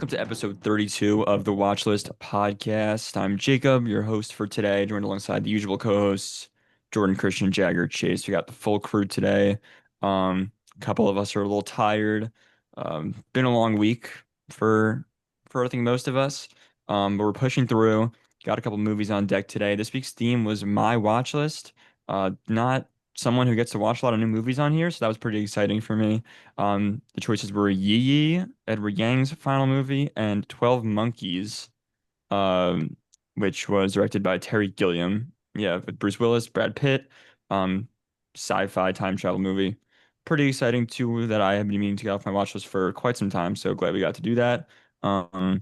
welcome to episode 32 of the Watchlist podcast. I'm Jacob, your host for today, joined alongside the usual co-hosts, Jordan, Christian, Jagger, Chase. We got the full crew today. A couple of us are a little tired. Been a long week for I think most of us. But we're pushing through. Got a couple movies on deck today. This week's theme was my watch list. Not someone who gets to watch a lot of new movies on here, so that was pretty exciting for me. The choices were Yi Yi, Edward Yang's final movie, and 12 Monkeys, um, which was directed by Terry Gilliam. Yeah, with Bruce Willis, Brad Pitt, um, sci-fi time travel movie. Pretty exciting too that I have been meaning to get off my watch list for quite some time, so glad we got to do that. Um,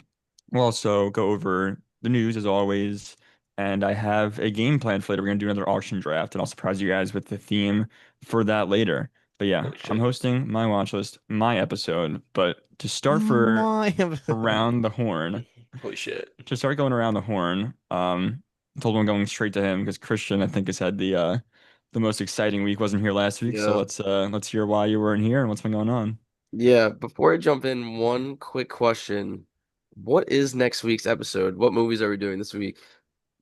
we'll also go over the news as always, and I have a game plan for later. We're gonna do another auction draft, and I'll surprise you guys with the theme for that later. But yeah, Holy I'm shit. hosting my watch list, my episode. But to start for My around the horn, Holy shit. to start going around the horn, I told him I'm going straight to him because Christian, I think, has had the most exciting week. Wasn't here last week, so Yeah. let's hear why you weren't here and what's been going on. Yeah. Before I jump in, one quick question. What is next week's episode? What movies are we doing this week?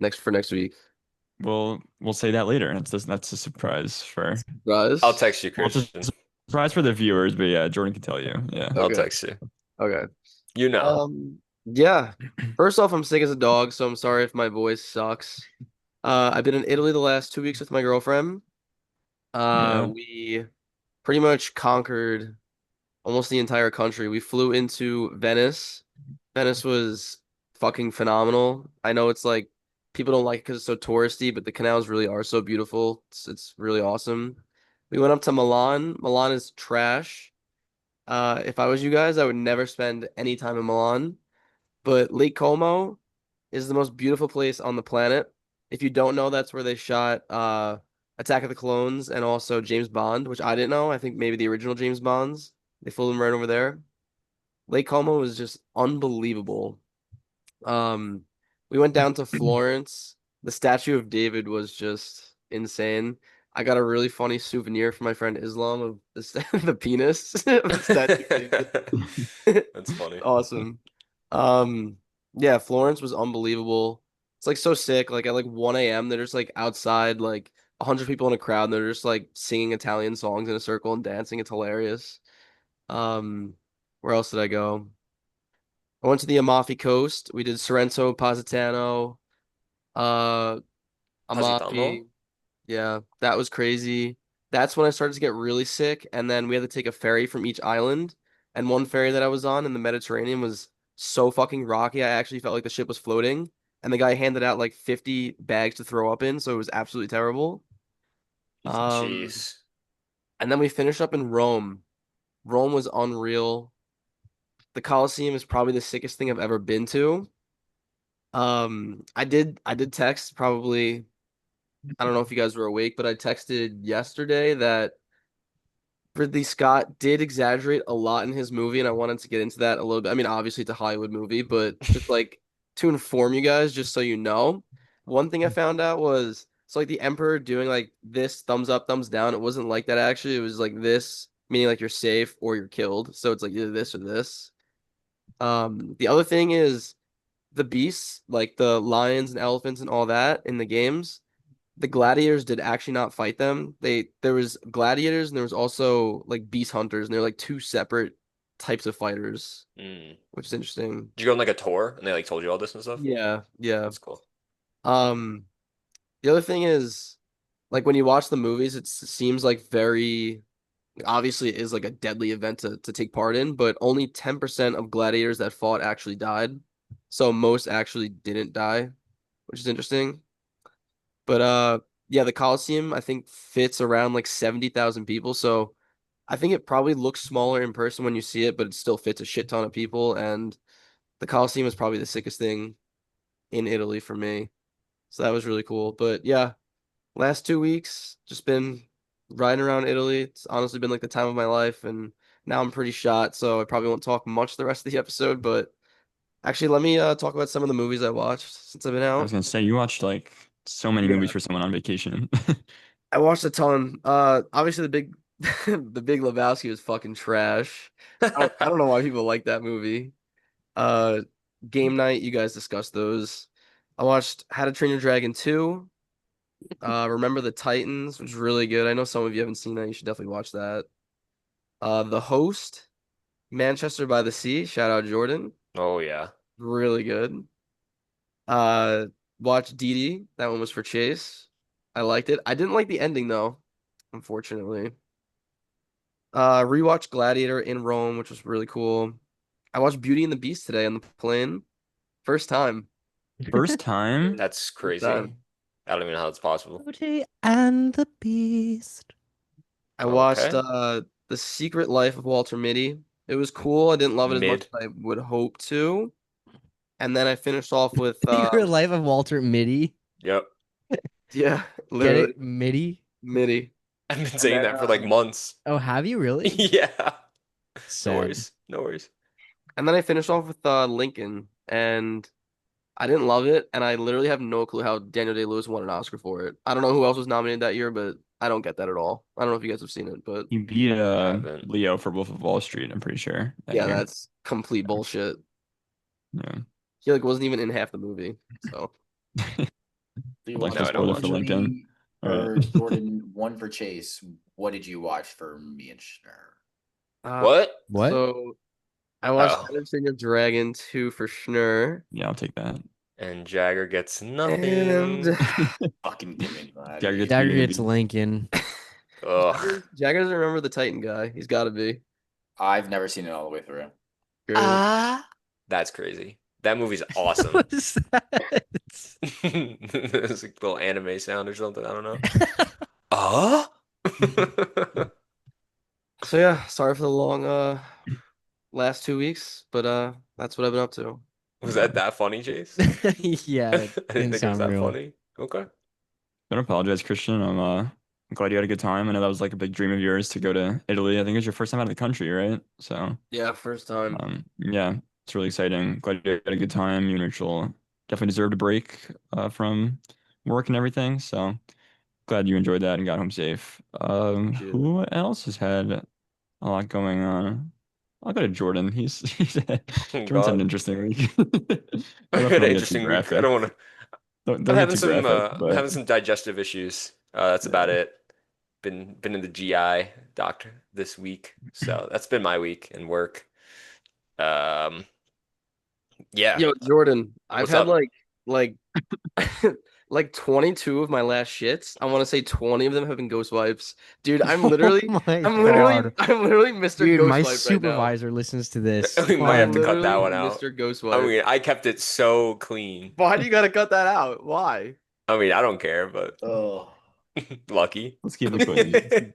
Next week? We'll say that later. That's a surprise for I'll Guys? text you, well, it's a Christian. surprise for the viewers, but yeah, Jordan can tell you. Yeah. I'll Okay. text you. Okay. You know. Yeah. First off, I'm sick as a dog, so I'm sorry if my voice sucks. I've been in Italy the last 2 weeks with my girlfriend. Yeah. We pretty much conquered almost the entire country. We flew into Venice. Venice was fucking phenomenal. I know it's like people don't like it because it's so touristy, but the canals really are so beautiful. It's really awesome. We went up to Milan. Milan is trash. If I was you guys, I would never spend any time in Milan. But Lake Como is the most beautiful place on the planet. If you don't know, that's where they shot Attack of the Clones and also James Bond, which I didn't know. I think maybe the original James Bonds. They flew them right over there. Lake Como was just unbelievable. Um, we went down to Florence. The Statue of David was just insane. I got a really funny souvenir from my friend Islam of the penis of the Statue of David. That's funny. Awesome. Um, yeah, Florence was unbelievable. It's like so sick. Like at like 1 a.m., they're just like outside, like 100 people in a crowd, and they're just like singing Italian songs in a circle and dancing. It's hilarious. Um, where else did I go? I went to the Amalfi Coast. We did Sorrento, Positano, uh, Positano? Amalfi. Yeah, that was crazy. That's when I started to get really sick, and then we had to take a ferry from each island. And one ferry that I was on in the Mediterranean was so fucking rocky. I actually felt like the ship was floating. And the guy handed out like 50 bags to throw up in, so it was absolutely terrible. Um, Jeez. and then we finished up in Rome. Rome was unreal. The Colosseum is probably the sickest thing I've ever been to. I did text probably, I don't know if you guys were awake, but I texted yesterday that Ridley Scott did exaggerate a lot in his movie, and I wanted to get into that a little bit. I mean, obviously it's a Hollywood movie, but just like to inform you guys, just so you know, one thing I found out was so like the Emperor doing like this thumbs up, thumbs down. It wasn't like that actually. It was like this, meaning like you're safe or you're killed. So it's like either this or this. The other thing is the beasts, like the lions and elephants and all that in the games, the gladiators did actually not fight them. There was gladiators and there was also like beast hunters, and they're like two separate types of fighters, Mm. which is interesting. Did you go on like a tour and they like told you all this and stuff? Yeah, yeah. That's cool. Um, the other thing is like when you watch the movies, it seems like very obviously it is like a deadly event to take part in, but only 10% of gladiators that fought actually died. So most actually didn't die, which is interesting. But yeah, the Coliseum I think fits around like 70,000 people. So I think it probably looks smaller in person when you see it, but it still fits a shit ton of people. And the Coliseum is probably the sickest thing in Italy for me. So that was really cool. But yeah, last 2 weeks just been riding around Italy. It's honestly been like the time of my life, and now I'm pretty shot, so I probably won't talk much the rest of the episode. But actually, let me talk about some of the movies I watched since I've been I was out. gonna say you watched like so many movies Yeah. for someone on vacation. I watched a ton. Obviously the big the Big Lebowski was fucking trash. I don't know why people like that movie. Uh, Game night, you guys discussed those. I watched How to Train Your Dragon 2. Remember the Titans, which is really good. I know some of you haven't seen that. You should definitely watch that. The Host, Manchester by the Sea. Shout out Jordan. Oh yeah. Really good. Uh, watch Dee Dee. That one was for Chase. I liked it. I didn't like the ending though, unfortunately. Rewatched Gladiator in Rome, which was really cool. I watched Beauty and the Beast today on the plane. First time. First time? That's First crazy. time. I don't even know how it's possible. Beauty and the Beast. I watched Okay. The Secret Life of Walter Mitty. It was cool. I didn't love it as much Mid. as I would hope to. And then I finished off with Secret Life of Walter Mitty. Yep. yeah, Get literally it? Mitty? Mitty. I've been And saying then that for like months. Oh, have you really? Yeah. No Sad. worries. No worries. and then I finished off with Lincoln, and I didn't love it, and I literally have no clue how Daniel Day-Lewis won an Oscar for it. I don't know who else was nominated that year, but I don't get that at all. I don't know if you guys have seen it, but He beat Haven't. Leo for Wolf of Wall Street, I'm pretty sure, that yeah, year. that's complete bullshit. Yeah. He like wasn't even in half the movie. So Do you Like want No, to I don't spoil it one for watch for it. LinkedIn. me All or right. Jordan, one for Chase? What did you watch for me and Schnur? What? What? so I watched Oh. How to Train Your Dragon 2 for Schnur. Yeah, I'll take that. And Jagger gets nothing. And Fucking give me that. Jagger gets Dagger Beauty and the gets Beast. Lincoln. Ugh. Jagger doesn't remember the Titan guy. He's got to be. I've never seen it all the way through. Great. That's crazy. That movie's awesome. What is that? It's like a little anime sound or something. I don't know. Uh? So yeah, sorry for the long last 2 weeks, but that's what I've been up to. Was that funny, Chase? Yeah, I it didn't didn't think it was sound that real. funny. Okay. Don't apologize, Christian. I'm glad you had a good time. I know that was like a big dream of yours to go to Italy. I think it was your first time out of the country, right? So Yeah, first time. yeah, it's really exciting. Glad you had a good time. You and Rachel definitely deserved a break from work and everything. So glad you enjoyed that and got home safe. Appreciate it. Who else has had a lot going on? I'll go to Jordan. Oh, Jordan's had an God. interesting week. I I don't had know an if you want to get too interesting week. I graphic. don't want to. Don't I'm get having too graphic, I'm but having some digestive issues. That's about yeah. it. Been in the GI doctor this week, so that's been my week and work. Um, yeah. Yo, Jordan, I've What's had up? like like 22 of my last shits. I want to say 20 of them have been ghost wipes. Dude, I'm literally Oh my I'm literally God. I'm literally Mr. Dude, Ghost my Wipe right now. supervisor listens to this. We might have I'm to cut that literally one out. Mr. Ghost I Wipe. mean, I kept it so clean. Why do you gotta cut that out? Why? I mean, I don't care, but Oh, Let's keep it clean. lucky. Let's keep it clean.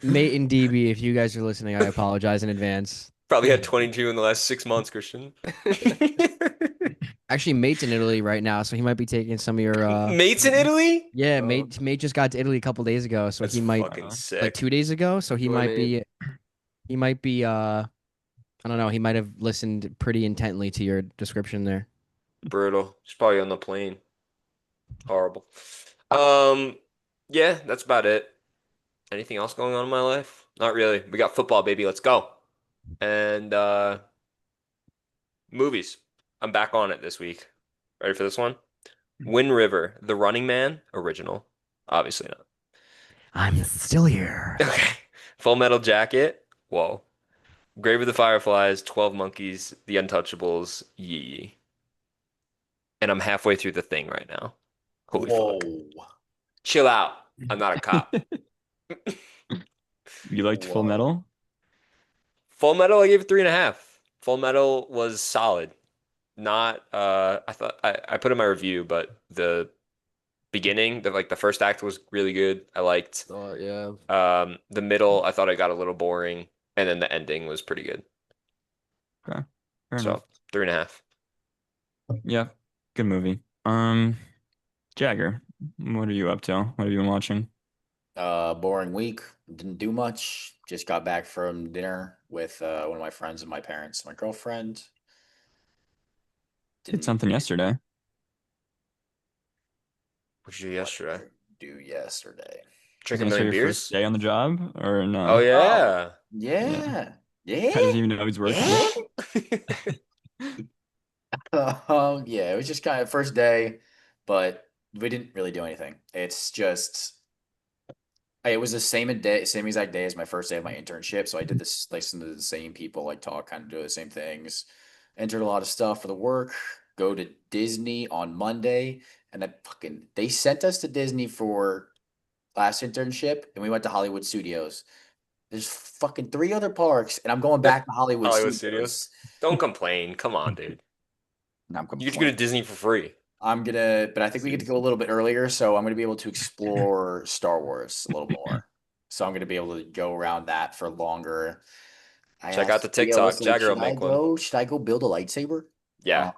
Mate and DB, if you guys are listening, I apologize in advance. Probably had 22 in the last 6 months, Christian. Actually, Mate's in Italy right now, so he might be taking some of your Mates in Italy? yeah, Oh. Mate just got to Italy a couple days ago, so That's he might fucking Uh-huh. sick. like 2 days ago, so he Enjoy, might mate. be I don't know, he might have listened pretty intently to your description there. Brutal. He's probably on the plane. Horrible. Yeah, that's about it. Anything else going on in my life? Not really. We got football, baby. Let's go. And movies. I'm back on it this week. Ready for this one? Wind River, The Running Man, original. Obviously not. I'm still here. Okay. Full Metal Jacket. Whoa. Grave of the Fireflies, 12 Monkeys, The Untouchables, Yee Yee. And I'm halfway through the thing right now. Holy whoa. fuck. Chill out. I'm not a cop. You liked Full Whoa. Metal? Full Metal, I gave it 3.5. Full Metal was solid. Not I thought I put in my review, but the beginning, the first act was really good. I liked. Oh yeah. The middle, I thought it got a little boring, and then the ending was pretty good. Okay. Fair So enough. 3.5. Yeah. Good movie. Jagger, what are you up to? What have you been watching? Boring week. Didn't do much. Just got back from dinner with one of my friends and my parents, my girlfriend. Did something yesterday. What did you do yesterday? Do yesterday. Was Drink a it million your first beers? day on the job or no? Oh yeah. Yeah. Yeah. How does he even know he's working? Yeah. Yeah, it was just kind of first day, but we didn't really do anything. It's just it was the same exact day as my first day of my internship. So I did this, listen to the same people, like talk, kind of do the same things. Entered a lot of stuff for the work. Go to Disney on Monday, and they sent us to Disney for last internship, and we went to Hollywood Studios. There's fucking three other parks, and I'm going back to Hollywood Hollywood Studios. Studios. Don't complain. Come on, dude. And I'm You get to go to complaining. Disney for free. But I think we get to go a little bit earlier, so I'm gonna be able to explore Star Wars a little more. So I'm gonna be able to go around that for longer. I Check out the asked, yeah, TikTok. listen, Jagger will make one. should I go build a lightsaber? Yeah.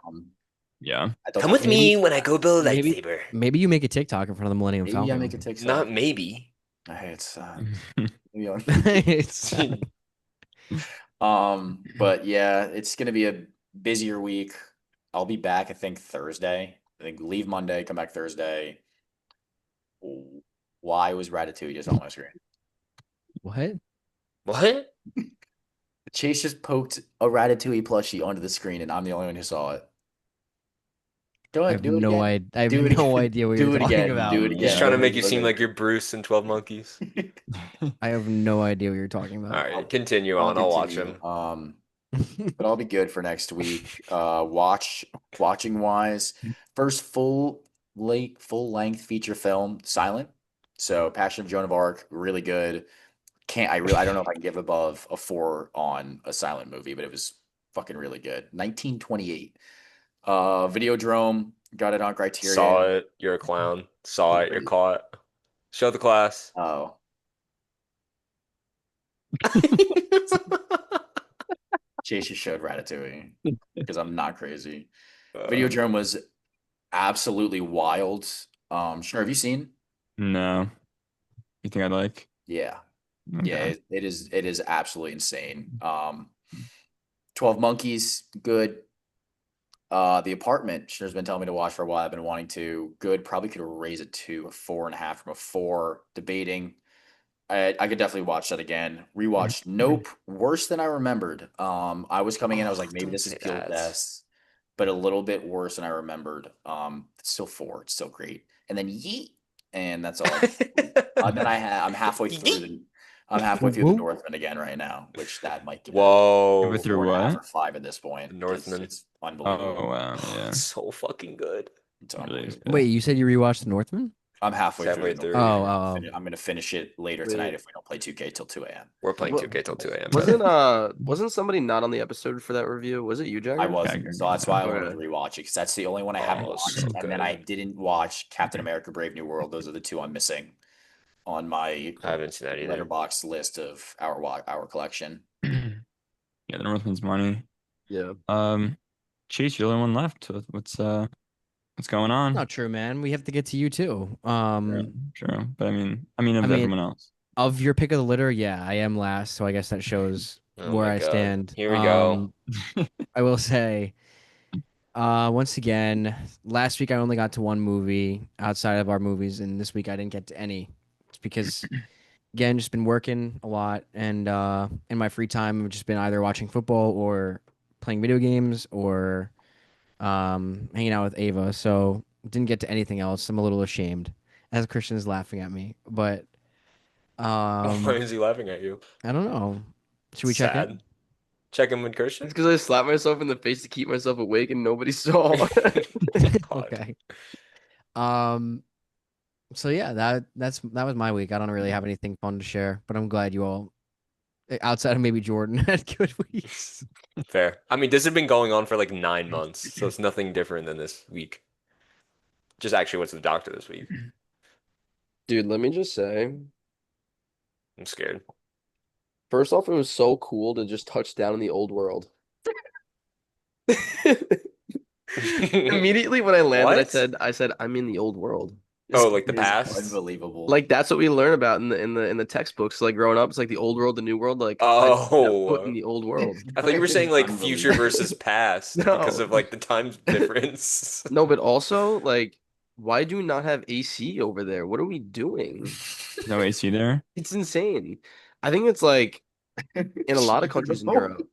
Yeah. I don't Come have with to me do when I that. go build a Maybe lightsaber. maybe you make a TikTok in front of the Millennium Maybe I Falcon. make a TikTok. Not maybe. Hey, it's Mm-hmm. maybe I'll- It's but yeah, it's gonna be a busier week. I'll be back, I think, Thursday. I think leave Monday, come back Thursday. Why was Ratatouille just on my screen? what? What? Chase just poked a Ratatouille plushie onto the screen, and I'm the only one who saw it. Go I ahead, have do it no again. idea. I have Do it no again. idea what Do you're it talking again. about. Do it He's again. trying to Look make you at seem it. like you're Bruce in 12 Monkeys. I have no idea what you're talking All about. right, continue on. I'll watch continue. him. But I'll be good for next week. Watching wise, first full length feature film, Silent. So Passion of Joan of Arc, really good. I don't know if I can give above a 4 on a silent movie, but it was fucking really good. 1928. Videodrome, got it on Saw Criterion. it. You're a clown. Saw it. You're caught. Show the class. Oh, Chase just showed Ratatouille because I'm not crazy. Videodrome was absolutely wild. Sure, have you seen? No. You think I'd like? Yeah. Yeah, Okay. it is absolutely insane. 12 Monkeys, good. The Apartment, Shinner's been telling me to watch for a while. I've been wanting to. Good. Probably could raise it to a 4.5 from a 4. Debating. I could definitely watch that again. Rewatched Nope. Worse than I remembered. I was coming in, I was like, maybe Don't this is say Peel that. Death, but a little bit worse than I remembered. It's still 4. It's still great. And then Yeet. And that's all. Then I'm halfway through the Whoop. Northman again right now, which that might give it a Whoa. Go through 4.5 what? or 5 at this point. The 'Cause Northman. it's unbelievable. Oh wow, Oh, yeah. it's so fucking good. It's It really is unbelievable. Wait, you said you rewatched The Northman? I'm halfway It's through halfway the through. Northman. Oh. I'm gonna finish it later Wait. tonight if we don't play 2K till 2 a.m. We're playing What- 2K till 2 a.m. Wasn't somebody not on the episode for that review? Was it you, Jagger? I wasn't, Jagger, so that's why I yeah. wanted to rewatch it because that's the only one I haven't Oh, watched. so And then good. I didn't watch Captain America: Brave New World. Those are the two I'm missing on my I haven't seen that either. Letterboxd list of our collection. Yeah, the Northman's money. Yeah. Chase, you're the only one left. What's going on? Not true, man. We have to get to you too. True. But I mean of I mean, everyone else. Of your pick of the litter, yeah, I am last, so I guess that shows Oh where my I God. stand. Here we go. I will say, once again, last week I only got to one movie outside of our movies, and this week I didn't get to any. It's because, again, just been working a lot, and in my free time, I've just been either watching football or playing video games or hanging out with Ava. So didn't get to anything else. I'm a little ashamed, as Christian is laughing at me, but Why is he laughing at you? I don't know. Should we check in? Sad. Check in with Christian? It's because I slapped myself in the face to keep myself awake and nobody saw. God. Okay. So yeah, that was my week. I don't really have anything fun to share, but I'm glad you all, outside of maybe Jordan, had good weeks. Fair. I mean, this has been going on for like 9 months, so it's nothing different than this week. Just actually went to the doctor this week. Dude, let me just say, I'm scared. first off, it was so cool to just touch down in the old world. Immediately when I landed, What? I said, I'm in the old world. Oh, like the It is past? unbelievable. Like that's what we learn about in the textbooks. Like growing up, it's like the old world, the new world. Like I got put in the old world. I thought you were saying like Unbelievable. future versus past because No. of like the time difference. No, but also like, why do we not have AC over there? What are we doing? No AC there? It's insane. I think it's like in a lot of countries in Europe.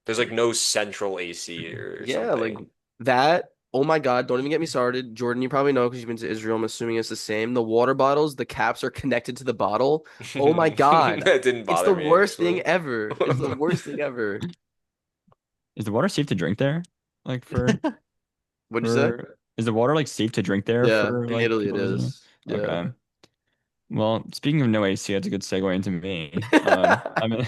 There's like no central AC or Yeah, like something. that. Oh my God, don't even get me started. Jordan, you probably know because you've been to Israel. I'm assuming it's the same. The water bottles, the caps are connected to the bottle. Oh my God. That didn't It's bother the me worst thing actually. ever. It's the worst thing ever. Is the water safe to drink there? Like for What'd you say? for is the water like safe to drink there Yeah, for in like Italy it people visiting? is. Yeah. Okay. Well, speaking of no AC, that's a good segue into me. I'm in,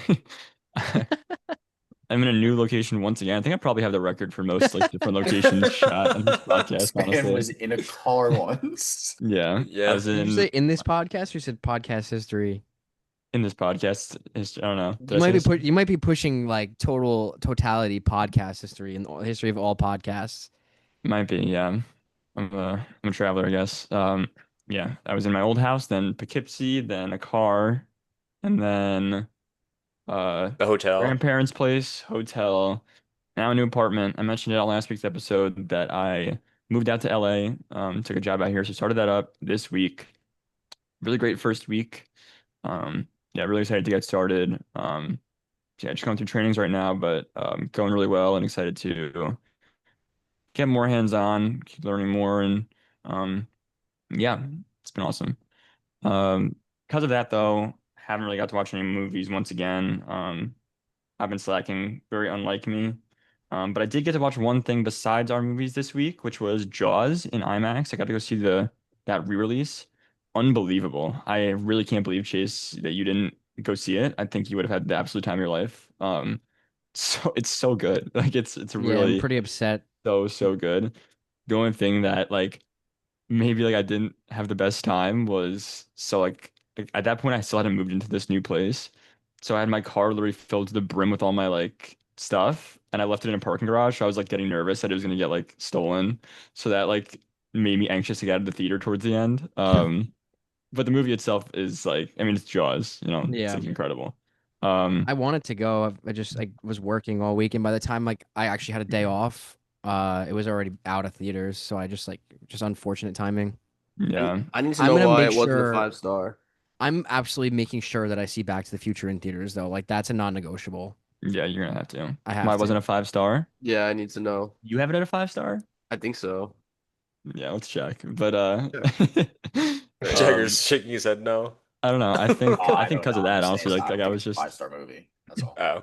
I'm in a new location once again. I think I probably have the record for most like different locations shot on this podcast, This man honestly. was in a car once. Yeah. I Yeah. was Did you say in in this podcast or you said podcast history? this podcast. I don't know. Did You I say might be history? you might be pushing like totality podcast history and the history of all podcasts. Might be, yeah. I'm a traveler, I guess. Yeah, I was in my old house, then Poughkeepsie, then a car, and then The hotel. grandparents' place, hotel, now a new apartment. I mentioned it on last week's episode that I moved out to LA, took a job out here, so started that up this week. Really great first week. Yeah, really excited to get started. Yeah, just going through trainings right now, but going really well and excited to get more hands-on, keep learning more, and um, yeah, it's been awesome. Because of that, though, haven't really got to watch any movies once again. I've been slacking, very unlike me. But I did get to watch one thing besides our movies this week, which was Jaws in IMAX. I got to go see the that re-release. Unbelievable. I really can't believe, Chase, that you didn't go see it. I think you would have had the absolute time of your life. So it's so good. Like it's Yeah, I'm really pretty upset. so good. The only thing that like maybe like I didn't have the best time was so like, at that point I still hadn't moved into this new place. So I had my car literally filled to the brim with all my like stuff and I left it in a parking garage. So I was like getting nervous that it was gonna get like stolen. So that like made me anxious to get out of the theater towards the end. But the movie itself is like I mean it's Jaws, it's Yeah. like incredible. Um I wanted to go. I just like was working all week, and by the time like I actually had a day off, it was already out of theaters. So I just unfortunate timing. yeah. I need to I'm know gonna why make it wasn't a sure 5 star. I'm absolutely making sure that I see Back to the Future in theaters though. Like that's a non-negotiable. Yeah, you're gonna have to. I Why have wasn't to. a 5 star? Yeah, I need to know. You have it at a 5 star? I think so. Yeah, let's check. But Yeah. um Jagger's shaking his head no. I don't know. I Oh, think I I think don't because know. of I'm that, just saying honestly, it's like not. I like don't I think was it's a just 5 star movie. That's all. Oh.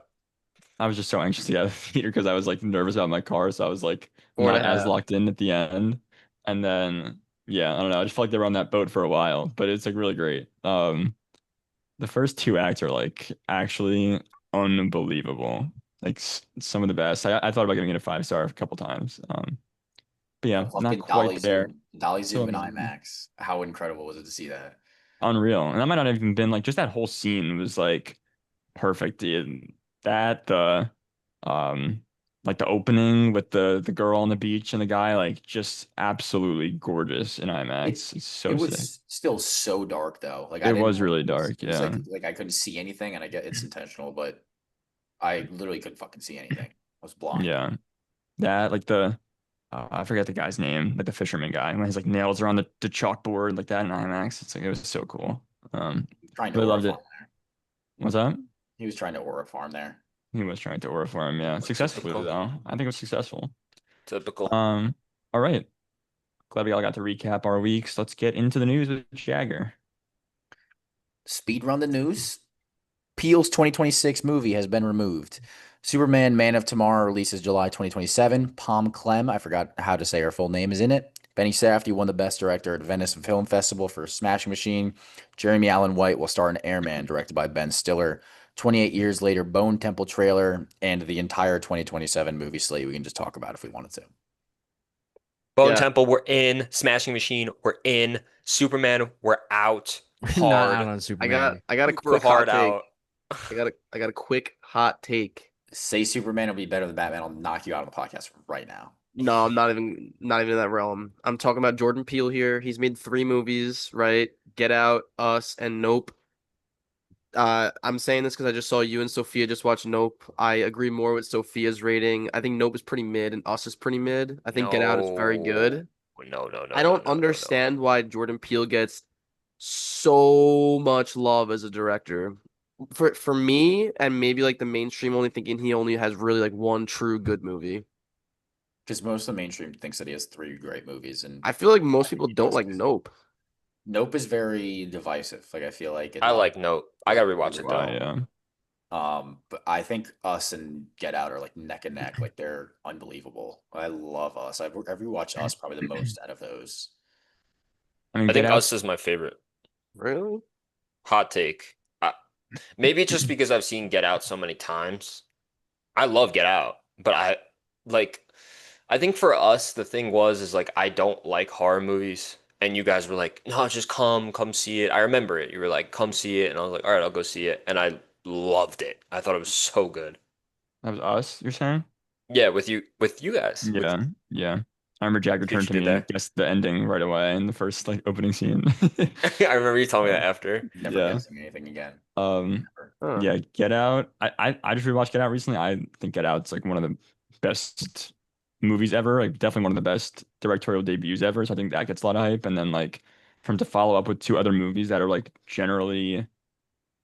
I was just so anxious to get out of the theater because I was like nervous about my car, so I was like Four and a not as half. locked in at the end. And then yeah, I don't know. I just felt like they were on that boat for a while, but it's like really great. The first two acts are like actually unbelievable. Like some of the best. I thought about giving it a 5 star a couple times. But yeah, The not fucking quite there. Dolly Still Zoom in amazing. IMAX. How incredible was it to see that? Unreal. And that might not have even been like just that whole scene was like perfect. That um like the opening with the girl on the beach and the guy like just absolutely gorgeous in It IMAX. It's it so sick. was still so dark though. Like I It didn't was know really it was, dark, it was yeah. like I couldn't see anything, and I get it's intentional, but I literally couldn't fucking see anything. I was blind. Yeah. That like the I forget the guy's name, like the fisherman guy, when his like nails are on the chalkboard like that in IMAX. It's like it was so cool. Um Trying to really aura loved farm it. there. What's that? He was trying to aura farm there. He was trying to order for him, yeah. Successfully Typical. though. I think it was successful. Typical. Um all right. Glad we all got to recap our weeks. Let's get into the news with Jagger. Speed run the news. Peele's 2026 movie has been removed. Superman Man of Tomorrow releases July 2027. Pom Clem, I forgot how to say her full name, is in it. Benny Safdie won the Best Director at Venice Film Festival for Smashing Machine. Jeremy Allen White will star in Airman, directed by Ben Stiller. 28 years later, Bone Temple trailer, and the entire 2027 movie slate we can just talk about if we wanted to. Bone Yeah. Temple, we're in. Smashing Machine, we're in. Superman, we're out. Not out Hard. on I got Superman. I got a Super quick hot hard take. out. I got a quick hot take. Say Superman will be better than Batman. I'll knock you out of the podcast right now. No, I'm not even in that realm. I'm talking about Jordan Peele here. He's made 3 movies, right? Get Out, Us, and Nope. I'm saying this because I just saw you and Sophia just watch Nope. I agree more with Sophia's rating. I think Nope is pretty mid and Us is pretty mid. I think Get Out is very good. No, I don't understand why Jordan Peele gets so much love as a director. for me and maybe like the mainstream only thinking he only has really like one true good movie. Because most of the mainstream thinks that he has 3 great movies, and I feel like most I think people he don't does. like Nope. Nope is very divisive. Like I feel like a I lot of like people Note. I like gotta it, rewatch it Why, though. yeah. But I think Us and Get Out are like neck and neck. Like they're unbelievable. I love Us. I've rewatched Us probably the most out of those. I mean, I Get think Us Out's is my favorite. Really? Hot take. Maybe it's just because I've seen Get Out so many times. I love Get Out, but like I think for us the thing was is like I don't like horror movies and you guys were like, "No, just come see it." I remember it. You were like, "Come see it." And I was like, "All right, I'll go see it." And I loved it. I thought it was so good. that was Us, you're saying? Yeah, with you guys. With Yeah, yeah. I remember Jagger see what turned you to did me and there. guessed the ending right away in the first like opening scene. I remember you telling me that Uh, after. Never yeah. guessing anything again. Um, Never. Huh. yeah, Get Out. I just rewatched Get Out recently. I think Get Out's like one of the best movies ever. Like definitely one of the best directorial debuts ever. So I think that gets a lot of hype. And then like from to follow up with two other movies that are like generally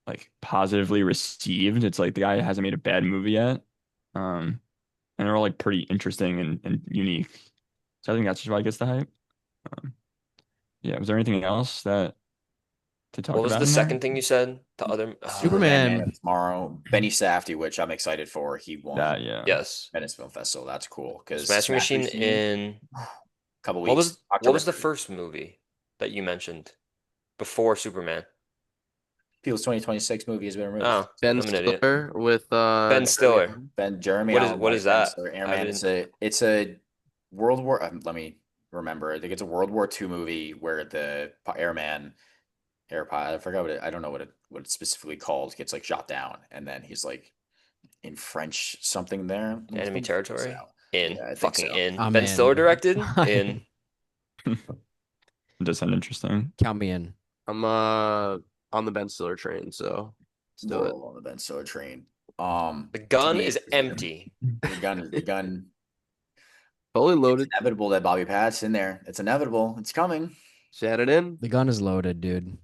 like positively received. It's like the guy hasn't made a bad movie yet. Um, and they're all like pretty interesting and unique. So I think that's just why it gets the hype. Um, yeah, was there anything else that to What talk was about the in there? second thing you said? The other Superman, Man Superman. of Tomorrow, Benny Safdie, which I'm excited for. He won That, yeah. yes. Venice Film Festival. That's cool because Smashing Smash Machine Machine, in couple what weeks, what October was the 3rd. first movie that you mentioned before Superman? People's 2026 movie has been removed. Oh, Ben I'm an idiot. Stiller with Ben Jeremy Stiller. Allen. Jeremy Allen What is White, Ben that? Stiller, I Airman. didn't. It's a World War. Let me remember. I think it's a World War II movie where the airman, air pilot. I forgot I don't know what it's specifically called. Gets like shot down, and then he's like in French something there. Let me Enemy figure this territory? out. In. Yeah, I think Fucking so. in. I'm Ben Stiller in. directed? In. It does sound interesting. Count me in. I'm on the Ben Stiller train, so let's do We're it. all on the Ben Stiller train. The To gun me, is empty. the gun. Fully It's loaded. inevitable that Bobby Pat's in there. It's inevitable. It's coming. Shat it in. The gun is loaded, dude.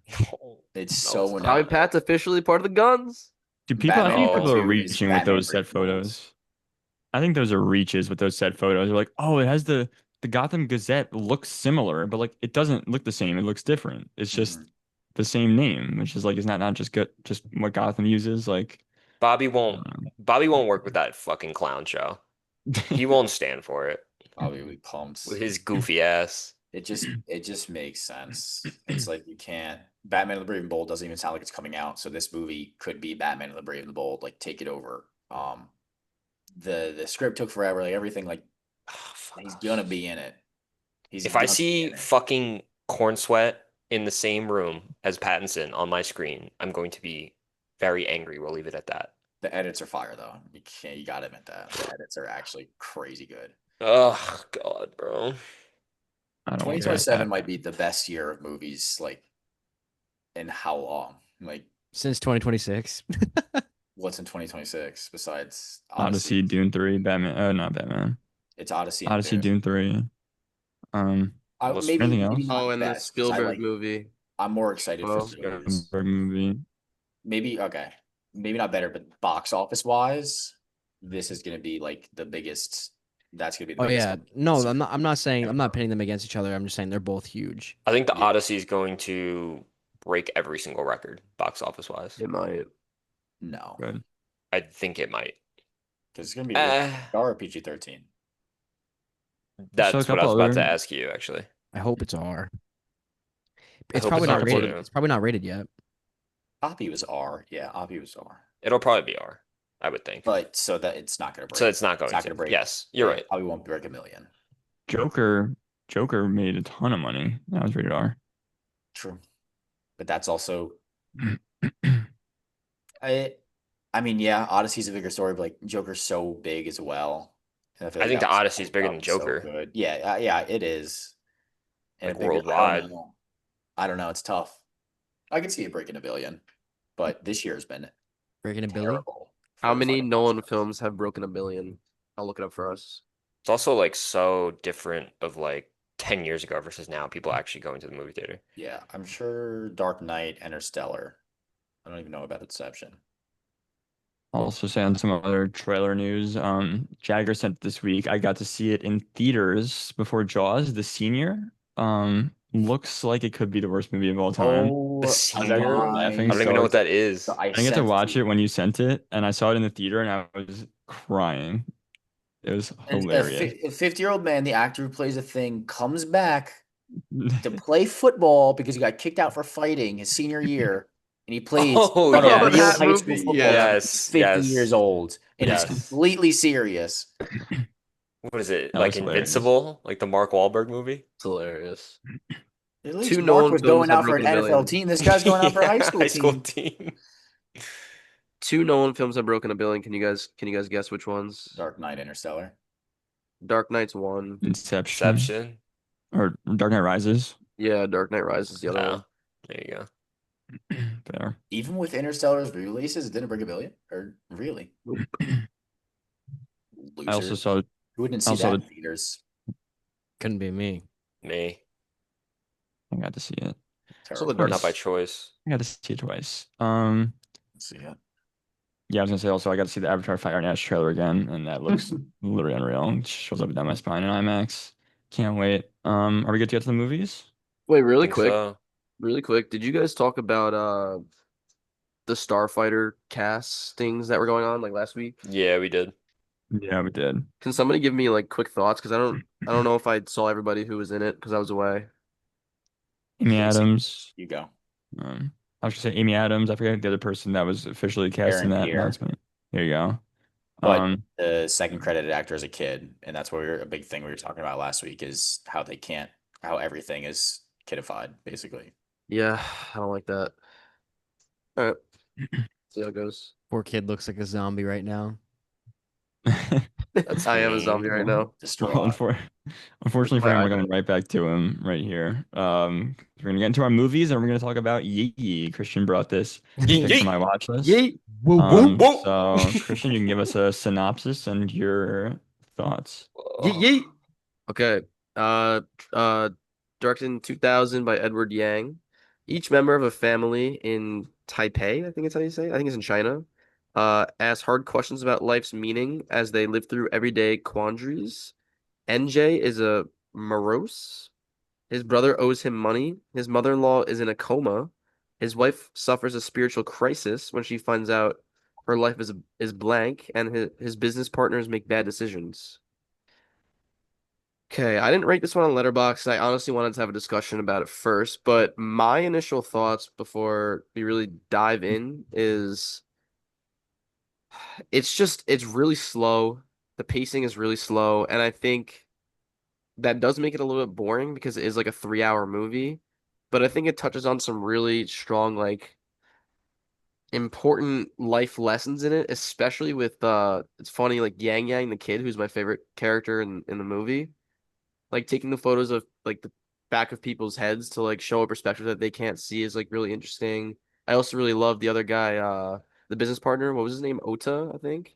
It's No, so it's Bobby not. inevitable. Pat's officially part of the guns. Do people, I Batman think Year people are No. Two is reaching with Batman those set Breaking the Rules. photos. I think those are reaches with those set photos. They're like, oh, it has the Gotham Gazette looks similar, but like it doesn't look the same. It looks different. It's just Mhm. the same name, which is like, is not just good, just what Gotham uses. Like, Bobby I won't don't Bobby won't work with that fucking clown show. know. He won't stand for it Bobby will be pumped. with his goofy ass. It just makes sense. It's like you can't. Batman and the Brave and Bold doesn't even sound like it's coming out. So this movie could be Batman and the Brave and the Bold. Like take it over. The script took forever. Like everything. Like Oh, fuck he's us. gonna be in it. He's If I gonna be see in it. fucking Corn Sweat in the same room as Pattinson on my screen, I'm going to be very angry. We'll leave it at that. The edits are fire though. You gotta admit that. The edits are actually crazy good. Oh God, bro. I don't care. 2027 might be the best year of movies, like in how long? Like Since 2026. what's in 2026 besides Odyssey, Odyssey? Dune 3, Batman. Not Batman. It's Odyssey and Odyssey, Dune. Dune 3. Most Anything Maybe else? not Oh, and the best because Spielberg movie. I'm more excited for Well, those. Spielberg movie. Maybe okay, maybe not better, but box office wise, this is gonna be like the biggest. That's gonna be the Oh biggest. yeah. No, series I'm not saying I'm ever. not pitting them against each other. I'm just saying they're both huge. I think the Yeah. Odyssey is going to break every single record box office wise. it might. No, Good. I think it might. because it's gonna be Uh, R or PG-13. There's still a that's what I couple was about to other. ask you, actually. I hope it's R. I It's hope probably it's not R rated. too. It's probably not rated yet. Oppie was R. Yeah, Oppie was R. It'll probably be R, I would think. But so that it's not gonna break. So it's not It's going not to. gonna break. Yes, you're It right. probably won't break a million. Joker. Joker made a ton of money. That was rated R. True, but that's also I. I mean, yeah, Odyssey's a bigger story, but like Joker's so big as well. And I feel I like think that the was Odyssey is bigger than so Joker, good. Yeah, yeah, it is. And like a bigger. I worldwide. don't know. I don't know. It's tough. I can see it breaking a billion, but this year's been Breaking a Billy. terrible. How for many fucking box Nolan office. films have broken a billion? I'll look it up for us. It's also like so different of like 10 years ago versus now. People actually going to the movie theater. Yeah, I'm sure Dark Knight, Interstellar, I don't even know about Inception. Also saying some other trailer news. Jagger sent this week. I got to see it in theaters before Jaws, the senior. Looks like it could be the worst movie of all time. The Oh Jagger, you were Senior? laughing I don't even so know hard. what that is. I I didn't get to sent it to watch it you. when you sent it, and I saw it in the theater, and I was crying. It was hilarious. A 50-year-old man, the actor who plays the thing, comes back to play football because he got kicked out for fighting his senior year, and he plays Oh, on a Oh, real yes. that high school movie. football Yeah. team. Yes, 50 years yes, old, and he's yes. completely serious. What is it? That Like was hilarious. Invincible? Like the Mark Wahlberg movie? It's hilarious. At least Two Mark Nolan was films going have out for an broken a NFL billion. team. This guy's going out for a high Yeah, school high school team. team. Two Nolan films have broken a billion. Can you guys guess which ones? Dark Knight, Interstellar. Dark Knight's one. Inception Inception. or Dark Knight Rises. Yeah, Dark Knight Rises is the other Oh, one. there you go. Fair. Even with Interstellar's releases, it didn't break a billion. Or really, I also losers. saw Who wouldn't I see also that in theaters? Couldn't be me. Me. I got to see it. So the Terrible. Dark Not by Twice. choice. I got to see it twice. See it. Yeah, I was gonna say also I got to see the Avatar Fire and Ash trailer again, and that looks literally unreal. It shows up and down my spine in IMAX. Can't wait. Are we good to get to the movies? Wait, I think so. really quick. Did you guys talk about the Starfighter castings that were going on like last week? Yeah, we did. Yeah, we did. Can somebody give me like quick thoughts? Because I don't know if I saw everybody who was in it because I was away. Amy Let me see. Adams. You go. I was gonna say Amy Adams. I forget the other person that was officially cast in Aaron that Pierre. announcement. There you go. But Um, the second credited actor is a kid, and that's what a big thing we were talking about last week is how everything is kidified, basically. Yeah, I don't like that. All right, see how it goes. Poor kid looks like a zombie right now. That's I am a mean. zombie right now. well, Distraught. unfortunately for My him, we're eye- going right back to him right here. We're gonna get into our movies, and we're gonna talk about Yee. Christian brought this Yeet, pick to yeet. my watch list. Yeet. Woo woo. Whoa. So Christian, you can give us a synopsis and your thoughts. Yeet yeet. Okay. Uh Directed in 2000 by Edward Yang. Each member of a family in Taipei, I think it's how you say it. I think it's in China. Asks hard questions about life's meaning as they live through everyday quandaries. NJ is a morose. His brother owes him money. His mother-in-law is in a coma. His wife suffers a spiritual crisis when she finds out her life is blank, and his business partners make bad decisions. Okay, I didn't rate this one on Letterboxd. I honestly wanted to have a discussion about it first, but my initial thoughts before we really dive in is it's really slow. The pacing is really slow, and I think that does make it a little bit boring because it is like a 3 hour movie. But I think it touches on some really strong, like important life lessons in it, especially with it's funny, like Yang Yang, the kid, who's my favorite character in the movie. Like taking the photos of like the back of people's heads to like show a perspective that they can't see is like really interesting. I also really love the other guy, the business partner. What was his name? Ota, I think.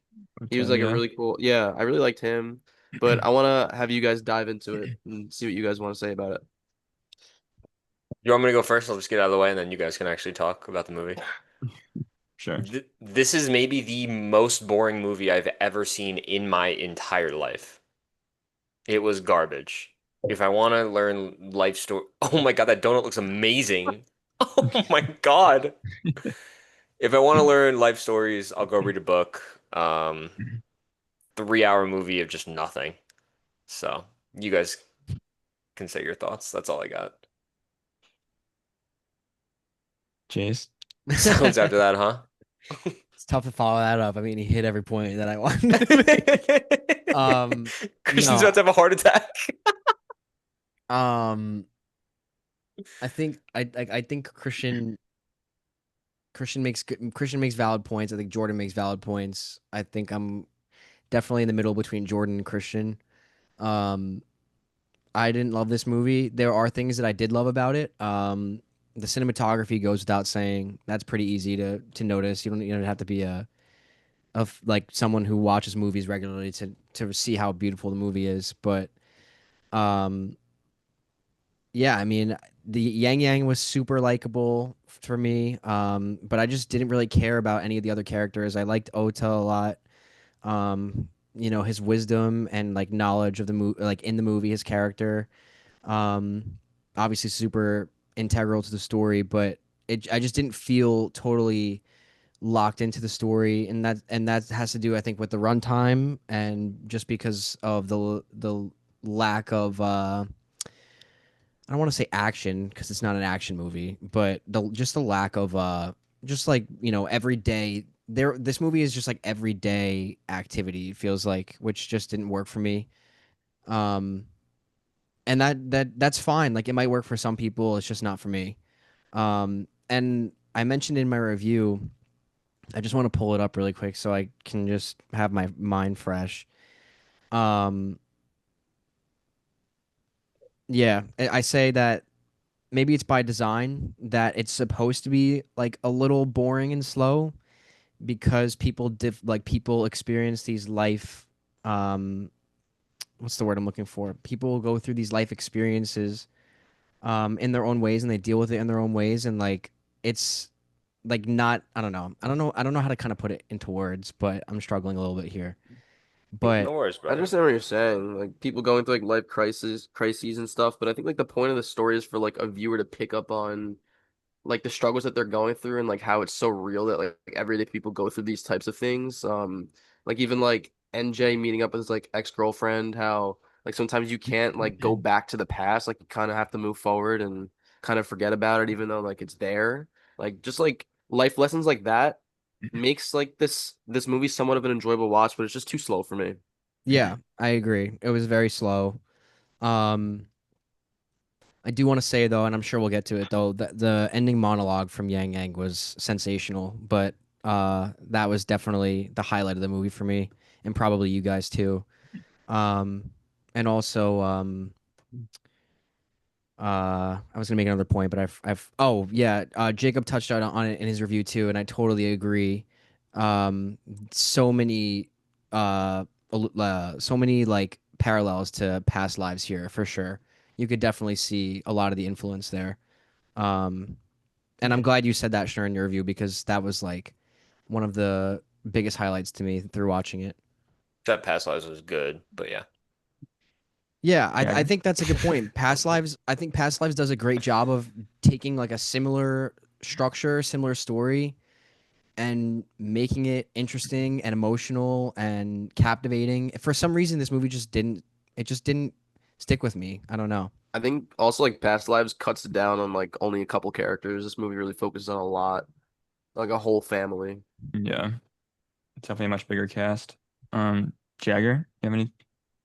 He was like a Yeah. really cool. Yeah, I really liked him. But I want to have you guys dive into it and see what you guys want to say about it. You want me to go first? I'll just get out of the way, and then you guys can actually talk about the movie. Sure. This is maybe the most boring movie I've ever seen in my entire life. It was garbage. If I want to learn life story, oh my God, that donut looks amazing. Oh my God. If I want to learn life stories, I'll go read a book. 3 hour movie of just nothing. So you guys can say your thoughts. That's all I got. Chase. Sounds after that, huh? It's tough to follow that up. I mean, he hit every point that I wanted to make. Christian's No. about to have a heart attack. I think I think Christian makes valid points. I think Jordan makes valid points. I think I'm definitely in the middle between Jordan and Christian. Um, I didn't love this movie. There are things that I did love about it. The cinematography goes without saying. That's pretty easy to notice. You don't have to be of like someone who watches movies regularly to see how beautiful the movie is. But um, yeah, I mean, the Yang Yang was super likable for me, but I just didn't really care about any of the other characters. I liked Ota a lot. His wisdom and like knowledge of the movie, like in the movie, his character, um, obviously super integral to the story, but I just didn't feel totally locked into the story, and that has to do, I think, with the runtime and just because of the lack of I don't want to say action because it's not an action movie, but the lack of just like everyday there. This movie is just like everyday activity. It feels like, which just didn't work for me. Um, and that's fine. Like it might work for some people. It's just not for me. And I mentioned in my review. I just want to pull it up really quick so I can just have my mind fresh. Um, yeah, I say that maybe it's by design that it's supposed to be like a little boring and slow because people experience these life um what's the word I'm looking for? People go through these life experiences in their own ways and they deal with it in their own ways and like it's like not I don't know how to kind of put it into words, but I'm struggling a little bit here. But No worries, I brother. understand what you're saying. Like people going through like crises and stuff, but I think like the point of the story is for like a viewer to pick up on like the struggles that they're going through and like how it's so real that like everyday people go through these types of things. Like even like NJ meeting up with his like ex-girlfriend, how like sometimes you can't like go back to the past, like you kind of have to move forward and kind of forget about it, even though like it's there. Like just like life lessons like that makes like this movie somewhat of an enjoyable watch, but it's just too slow for me. yeah, I agree. It was very slow. Um, I do want to say though, and I'm sure we'll get to it though, that the ending monologue from Yang Yang was sensational, but that was definitely the highlight of the movie for me, and probably you guys too. Um, and also, I was gonna make another point, but oh yeah, Jacob touched on it in his review too, and I totally agree. Um, so many, so many like parallels to past lives here for sure. You could definitely see a lot of the influence there. Um, and I'm glad you said that, Sharon, in your review because that was like one of the biggest highlights to me through watching it. That past lives was good, but yeah. Yeah, I Jagger. think that's a good point. Past lives, I think Past Lives does a great job of taking like a similar structure, similar story, and making it interesting and emotional and captivating. For some reason, this movie just didn't. It just didn't stick with me. I don't know. I think also like Past Lives cuts down on like only a couple characters. This movie really focuses on a lot, like a whole family. Yeah, it's definitely a much bigger cast. Jagger, you have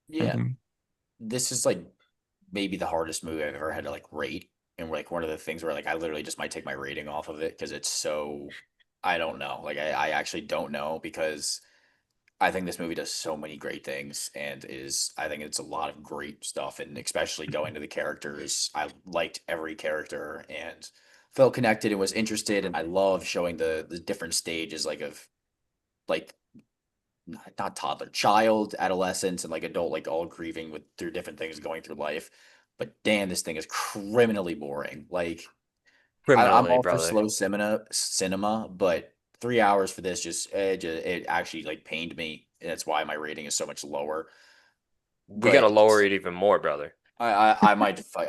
Yeah, anything? this is like maybe the hardest movie I've ever had to like rate, and like one of the things where like I literally just might take my rating off of it because it's so I don't know. Like I actually don't know because I think this movie does so many great things and is I think it's a lot of great stuff and especially going to the characters. I liked every character and felt connected and was interested and I love showing the different stages like not toddler, child, adolescence, and like adult, like all grieving with through different things going through life. But damn, this thing is criminally boring. Like I'm Criminally, all for brother. slow cinema, but 3 hours for this it actually like pained me, and that's why my rating is so much lower. We gotta But lower it even more, brother. I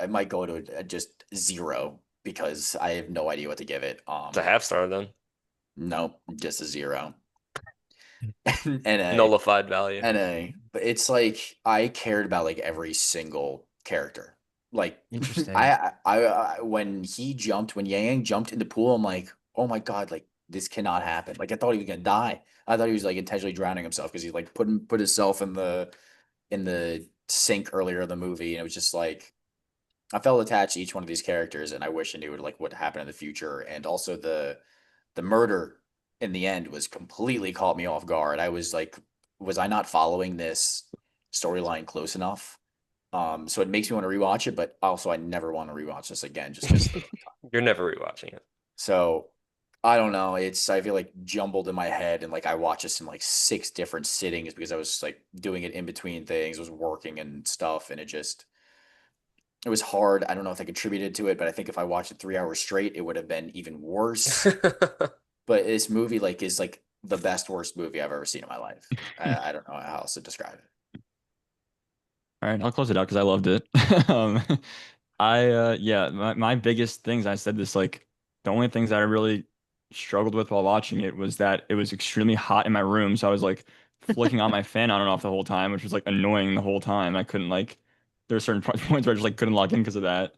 might go to just zero because I have no idea what to give it. It's a half star then. Nope, just a zero. NA. Nullified value. But it's like I cared about like every single character. Like Interesting. when when Yang jumped in the pool, I'm like, oh my god, like this cannot happen. Like I thought he was gonna die. I thought he was like intentionally drowning himself because he like put himself in the sink earlier in the movie, and it was just like I felt attached to each one of these characters, and I wish I knew like what happened in the future, and also the murder in the end was completely caught me off guard. I was like, was I not following this storyline close enough? So it makes me want to rewatch it, but also I never want to rewatch this again just because. You're never rewatching it. So I don't know. I feel like jumbled in my head, and like I watched this in like six different sittings because I was like doing it in between things, was working and stuff, and it just It was hard. I don't know if I contributed to it, but I think if I watched it 3 hours straight, it would have been even worse. But this movie is like the best worst movie I've ever seen in my life. I don't know how else to describe it. All right, I'll close it out because I loved it. Um, yeah, my biggest things, I said this, like, the only things that I really struggled with while watching it was that it was extremely hot in my room. So I was like flicking on my fan on and off the whole time, which was like annoying the whole time. I couldn't like, there were certain points where I just like couldn't log in because of that.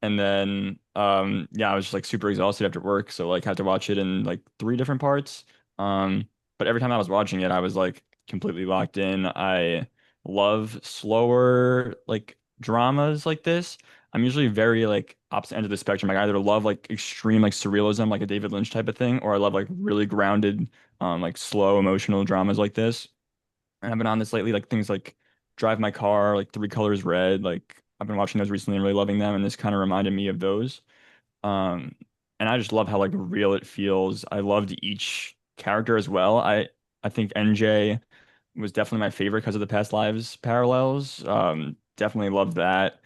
And then, yeah, I was just like super exhausted after work. So like had to watch it in like three different parts. But every time I was watching it, I was like completely locked in. I love slower like dramas like this. I'm usually very like opposite end of the spectrum. Like I either love like extreme like surrealism, like a David Lynch type of thing, or I love like really grounded, like slow emotional dramas like this. And I've been on this lately, like things like Drive My Car, like Three Colors Red. Like I've been watching those recently and really loving them, and this kind of reminded me of those. Um, and I just love how like real it feels. I loved each character as well. I think NJ was definitely my favorite because of the past lives parallels. Definitely loved that.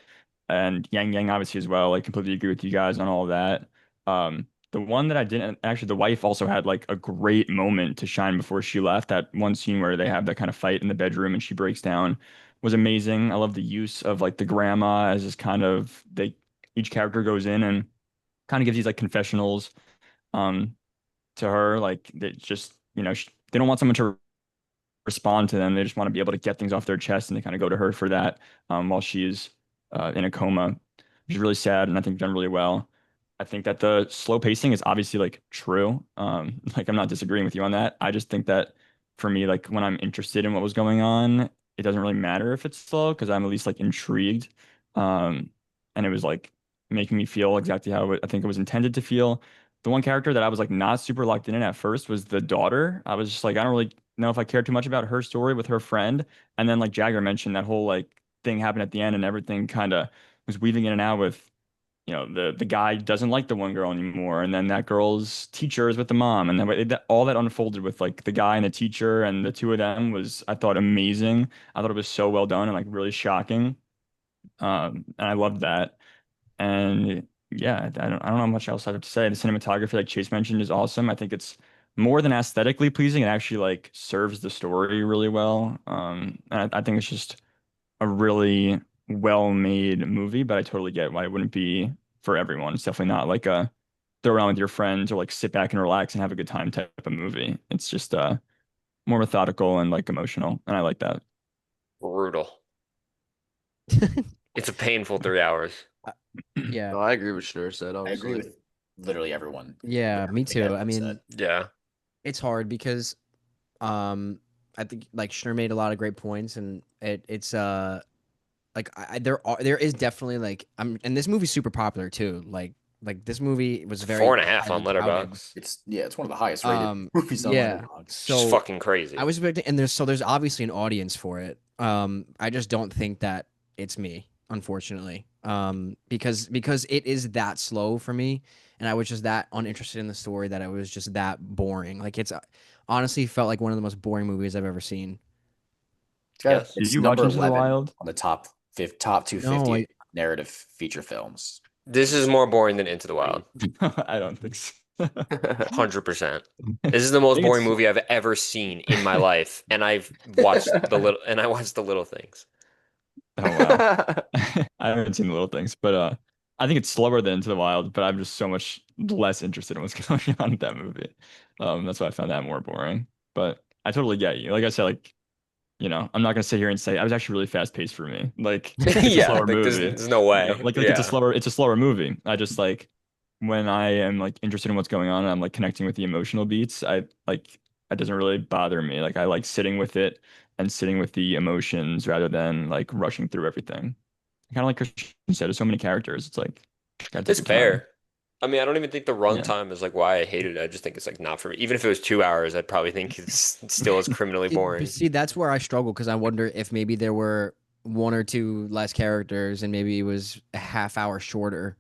And Yang Yang obviously as well. Like completely agree with you guys on all of that. The one that I didn't actually, the wife also had like a great moment to shine before she left. That one scene where they have that kind of fight in the bedroom and she breaks down was amazing. I love the use of like the grandma as this kind of they each character goes in and kind of gives these like confessionals um to her like they just they don't want someone to respond to them. They just want to be able to get things off their chest, and they kind of go to her for that while she's in a coma, which is really sad, and I think done really well. I think that the slow pacing is obviously like true. Like I'm not disagreeing with you on that. I just think that for me, like when I'm interested in what was going on, it doesn't really matter if it's slow because I'm at least like intrigued. Um, and it was like making me feel exactly how I think it was intended to feel. The one character that I was like not super locked in at first was the daughter. I was just like, I don't really know if I cared too much about her story with her friend. And then like Jagger mentioned that whole like thing happened at the end and everything kind of was weaving in and out with, the guy doesn't like the one girl anymore. And then that girl's teacher is with the mom. And then all that unfolded with like the guy and the teacher and the two of them was, I thought, amazing. I thought it was so well done and like really shocking. And I loved that. And yeah, I don't know much else I have to say. The cinematography, like Chase mentioned, is awesome. I think it's more than aesthetically pleasing. It actually like serves the story really well. And I think it's just a really well-made movie, but I totally get why it wouldn't be for everyone. It's definitely not like a throw around with your friends or like sit back and relax and have a good time type of movie. It's just more methodical and like emotional, and I like that. Brutal. It's a painful 3 hours. Yeah, No, I agree with Schnur said, I agree honestly. with literally everyone. yeah, me Everything too. I everyone mean, said. Yeah. it's hard because um I think like Schnur made a lot of great points, and it's like there is definitely like and this movie's super popular too. Like this movie was It's very 4.5 highly on touted. Letterboxd. It's one of the highest rated movies on Yeah. Letterboxd. Just So fucking I crazy. was expecting, and there's obviously an audience for it. I just don't think that it's me, unfortunately. Because it is that slow for me, and I was just that uninterested in the story that it was just that boring. Like it's honestly felt like one of the most boring movies I've ever seen. Yes. Did It's you watch number Into the 11 Wild? on the top No, 250 narrative feature films. This is more boring than Into the Wild. I don't think so. 100%. This is the I most think boring it's movie I've ever seen in my life, and I watched the little things. oh wow. I haven't seen the little things, but I think it's slower than Into the Wild, but I'm just so much less interested in what's going on in that movie. That's why I found that more boring. But I totally get you. Like I said, like, I'm not gonna sit here and say I was actually really fast paced for me. Like it's a Yeah, slower like movie. there's no way. Like Yeah. it's a slower movie. I just like when I am like interested in what's going on and I'm like connecting with the emotional beats, I like it doesn't really bother me. Like I like sitting with it and sitting with the emotions rather than like rushing through everything. Kind of like Christian said, there's so many characters. It's like gotta take It's your time. fair. I mean, I don't even think the Yeah. runtime is like why I hated it. I just think it's like not for me. Even if it was 2 hours, I'd probably think it's still as criminally But boring. see, that's where I struggle because I wonder if maybe there were one or two less characters, and maybe it was a half hour shorter.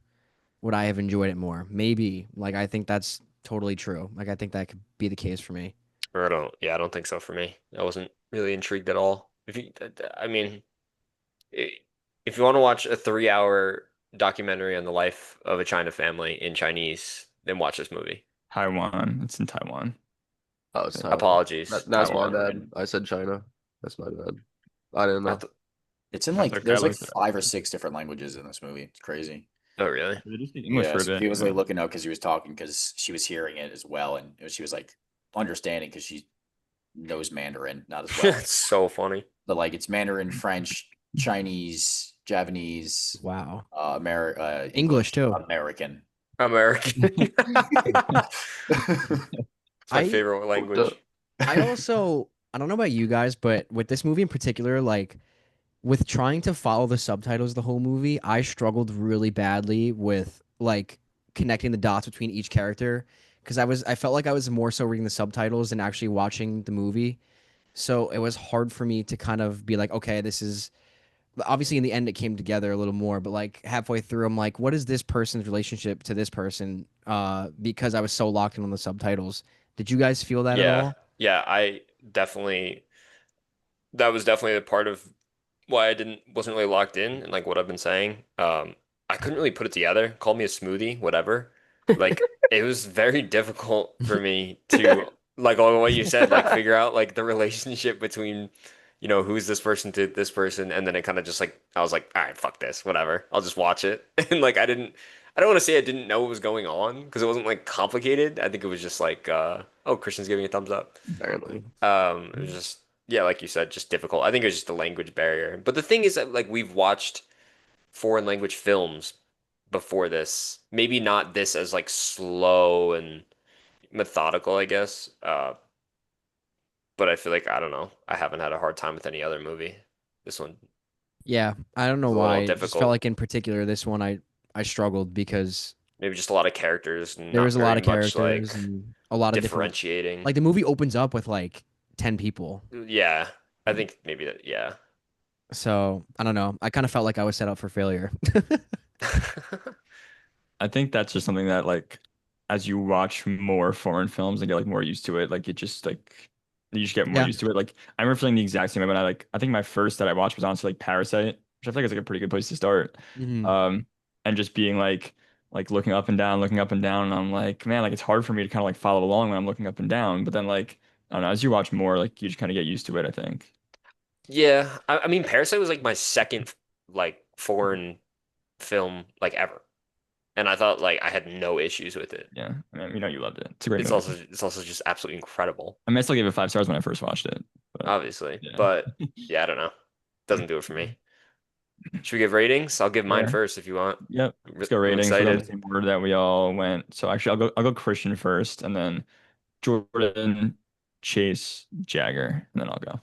Would I have enjoyed it more? Maybe. Like I think that's totally true. Like I think that could be the case for me. Or I don't think so for me. I wasn't really intrigued at all. I mean, it, if you want to watch a 3 hour documentary on the life of a China family in Chinese, then watch this movie. Taiwan. It's in Taiwan. Oh, it's Taiwan. Apologies, That's my Taiwan. bad. I said China. That's my bad. I didn't I know. th It's in That's like okay. I there's like looked it up. 5 or 6 different languages in this movie. It's crazy. Oh, really? They just speak English Yeah, for a so bit. he was Yeah. like looking up because he was talking because she was hearing it as well, and she was like understanding because she knows Mandarin, not as well. It's so funny. But like it's Mandarin, French, Chinese, Japanese, Wow. English, too. American. American. It's my I favorite language. I also I don't know about you guys, but with this movie in particular, like with trying to follow the subtitles the whole movie, I struggled really badly with like connecting the dots between each character because I felt like I was more so reading the subtitles than actually watching the movie. So it was hard for me to kind of be like, okay, this is obviously in the end it came together a little more, but like halfway through I'm like, what is this person's relationship to this person? Because I was so locked in on the subtitles. Did you guys feel that at Yeah. all? Yeah, I definitely that was definitely a part of why I didn't wasn't really locked in and like what I've been saying. I couldn't really put it together. Call me a smoothie, whatever. Like it was very difficult for me to like all what you said, like figure out like the relationship between, who's this person to this person, and then it kind of just like I was like, all right, fuck this, whatever. I'll just watch it. And like I don't want to say I didn't know what was going on because it wasn't like complicated. I think it was just like oh, Christian's giving a thumbs up. Apparently. It was just yeah, like you said, just difficult. I think it was just the language barrier. But the thing is that like we've watched foreign language films before this. Maybe not this as like slow and methodical, I guess. But I feel like I don't know. I haven't had a hard time with any other movie. This one Yeah, I don't know was a why. little It just felt difficult. like in particular this one I struggled because Maybe just a lot of characters, there not was a lot very of much characters like and a lot of different differentiating. like the movie opens up with like 10 people. Yeah, I think maybe that. Yeah. So, I don't know. I kind of felt like I was set up for failure. I think that's just something that like as you watch more foreign films and get like more used to it, like it just like you just get more Yeah. used to it. Like I remember feeling the exact same way when I think my first that I watched was honestly like Parasite, which I feel like is like a pretty good place to start. Mhm. Um and just being like looking up and down, and I'm like, man, like it's hard for me to kind of like follow along when I'm looking up and down. But then like I don't know, as you watch more, like you just kind of get used to it, I think. Yeah, I mean, Parasite was like my second like foreign film like ever, and I thought like I had no issues with it. Yeah. I mean, you loved it. It's a great It's movie. also it's also just absolutely incredible, I mean, I still gave it 5 stars when I first watched it. But obviously. yeah. But yeah, I don't know. Doesn't do it for me. Should we give ratings? I'll give mine Sure. first if you want. Yep. Let's go I'm ratings. We'll go in the excited. same order that we all went. So actually, I'll go Christian first, and then Jordan, Chase, Jagger, and then I'll go.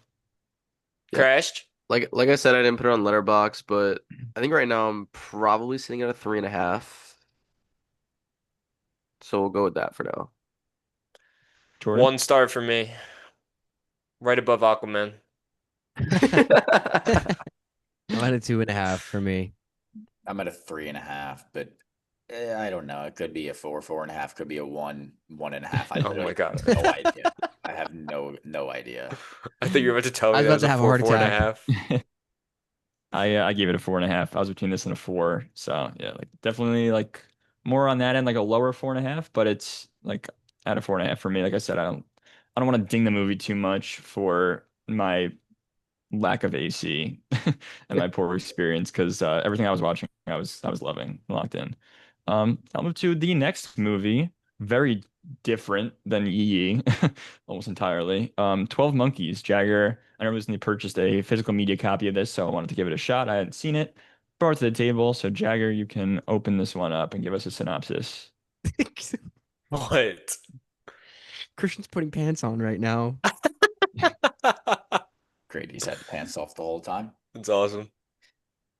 Yeah. Crashed. Like I said, I didn't put it on Letterboxd, but I think right now I'm probably sitting at a 3.5. So we'll go with that for now. Jordan. 1 star for me, right above Aquaman. I'm at a 2.5 for me. I'm at a 3.5, but I don't know. It could be a 4, 4.5. Could be a 1, 1.5. I Oh my literally God. have no idea. I have no idea. I think you were about to tell I me was that about was to a have a heart 4, attack. 4.5. I gave it a 4.5. I was between this and a 4. So yeah, like definitely like more on that end, like a lower 4.5, but it's like at a 4.5 for me. Like I said, I don't want to ding the movie too much for my lack of AC and my poor experience because everything I was watching, I was loving, locked in. I'll move to the next movie, very different than Yi Yi, almost entirely. 12 Monkeys. Jagger, I recently purchased a physical media copy of this, so I wanted to give it a shot. I hadn't seen it. Brought it to the table, so Jagger, you can open this one up and give us a synopsis. What? Christian's putting pants on right now. Great. He's had pants off the whole time. That's awesome.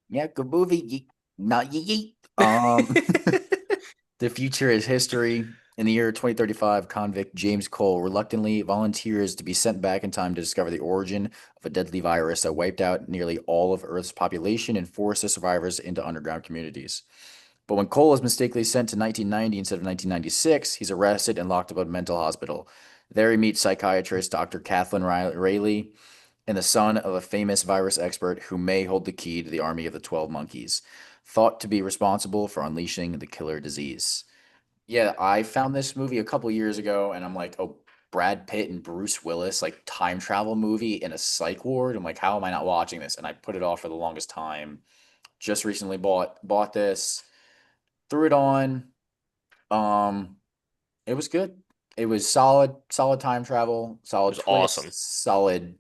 Yeah, good movie. Not yeet. The future is history. In the year 2035, convict James Cole reluctantly volunteers to be sent back in time to discover the origin of a deadly virus that wiped out nearly all of Earth's population and forced the survivors into underground communities. But when Cole is mistakenly sent to 1990 instead of 1996, he's arrested and locked up in a mental hospital. There he meets psychiatrist Dr. Kathleen Rayleigh, and the son of a famous virus expert who may hold the key to the army of the 12 monkeys, thought to be responsible for unleashing the killer disease. Yeah, I found this movie a couple years ago, and I'm like, oh, Brad Pitt and Bruce Willis, like time travel movie in a psych ward. I'm like, how am I not watching this? And I put it off for the longest time. Just recently bought this, threw it on. Um, it was good. It was solid time travel, It solid was awesome. twists, solid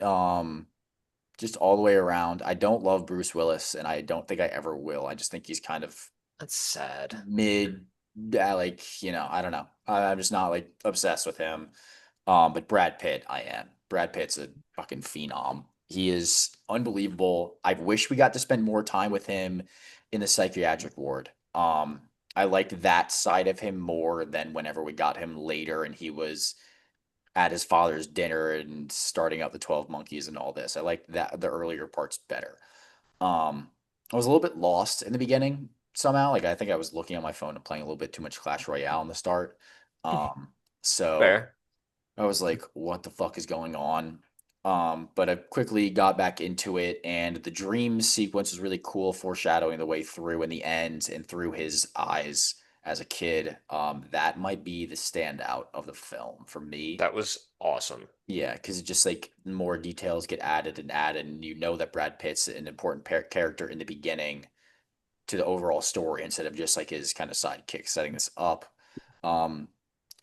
just all the way around. I don't love Bruce Willis, and I don't think I ever will. I just think he's kind of That's sad. mid, like, I don't know. I'm just not like obsessed with him. But Brad Pitt, I am. Brad Pitt's a fucking phenom. He is unbelievable. I wish we got to spend more time with him in the psychiatric ward. I liked that side of him more than whenever we got him later and he was at his father's dinner and starting out the 12 monkeys and all this. I liked that the earlier parts better. I was a little bit lost in the beginning somehow. Like I think I was looking on my phone and playing a little bit too much Clash Royale in the start. Um, so Fair. I was like, what the fuck is going on? But I quickly got back into it, and the dream sequence was really cool, foreshadowing the way through in the end and through his eyes as a kid. That might be the standout of the film for me. That was awesome. Yeah, because it just like more details get added, and you know that Brad Pitt's an important character in the beginning to the overall story instead of just like his kind of sidekick setting this up. Um,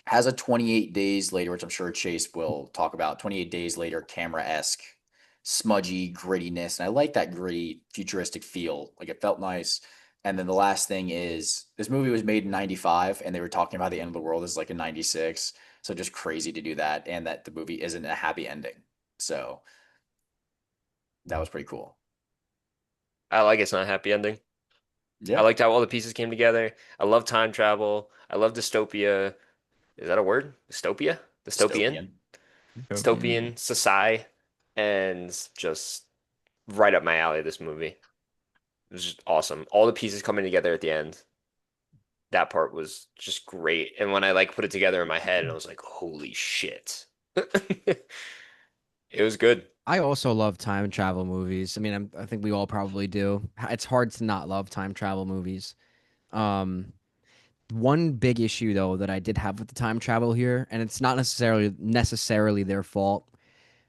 has a 28 days later, which I'm sure Chase will talk about. 28 days later, camera esque, smudgy grittiness, and I like that gritty, futuristic feel. Like it felt nice. And then the last thing is this movie was made in '95, and they were talking about the end of the world is like in '96. So just crazy to do that, and that the movie isn't a happy ending. So that was pretty cool. I like it's not a happy ending. I Yeah, liked how all the pieces came together. I love time travel. I love dystopia. Is that a word? Dystopia? Dystopian? dystopian. Dystopian. Dystopian society. And just right up my alley, this movie. It was just awesome. All the pieces coming together at the end. That part was just great. And when I like put it together in my head, and I was like, holy shit. It was good. I also love time travel movies. I mean, I think we all probably do. It's hard to not love time travel movies. Um, One big issue though that I did have with the time travel here, and it's not necessarily their fault.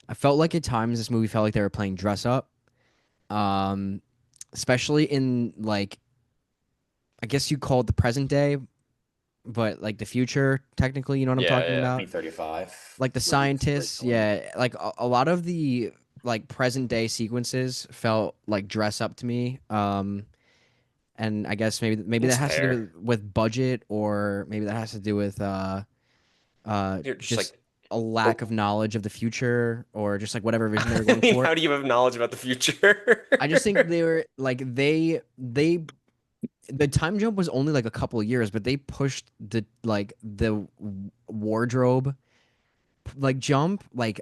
I felt like at times this movie felt like they were playing dress up. Um, Especially in like I guess you call it the present day, but like the future technically, you know what I'm Yeah, talking yeah. about? 2035. Like the release scientists, originally. yeah, like a lot of the like present day sequences felt like dress up to me. And I guess maybe that It's has to do fair. with budget, or maybe that has to do with You're just just like, a lack of oh, knowledge of the future, or just like whatever vision they were going for. how do you have knowledge about the future? I just think they were like they the time jump was only like a couple of years, but they pushed the wardrobe like jump like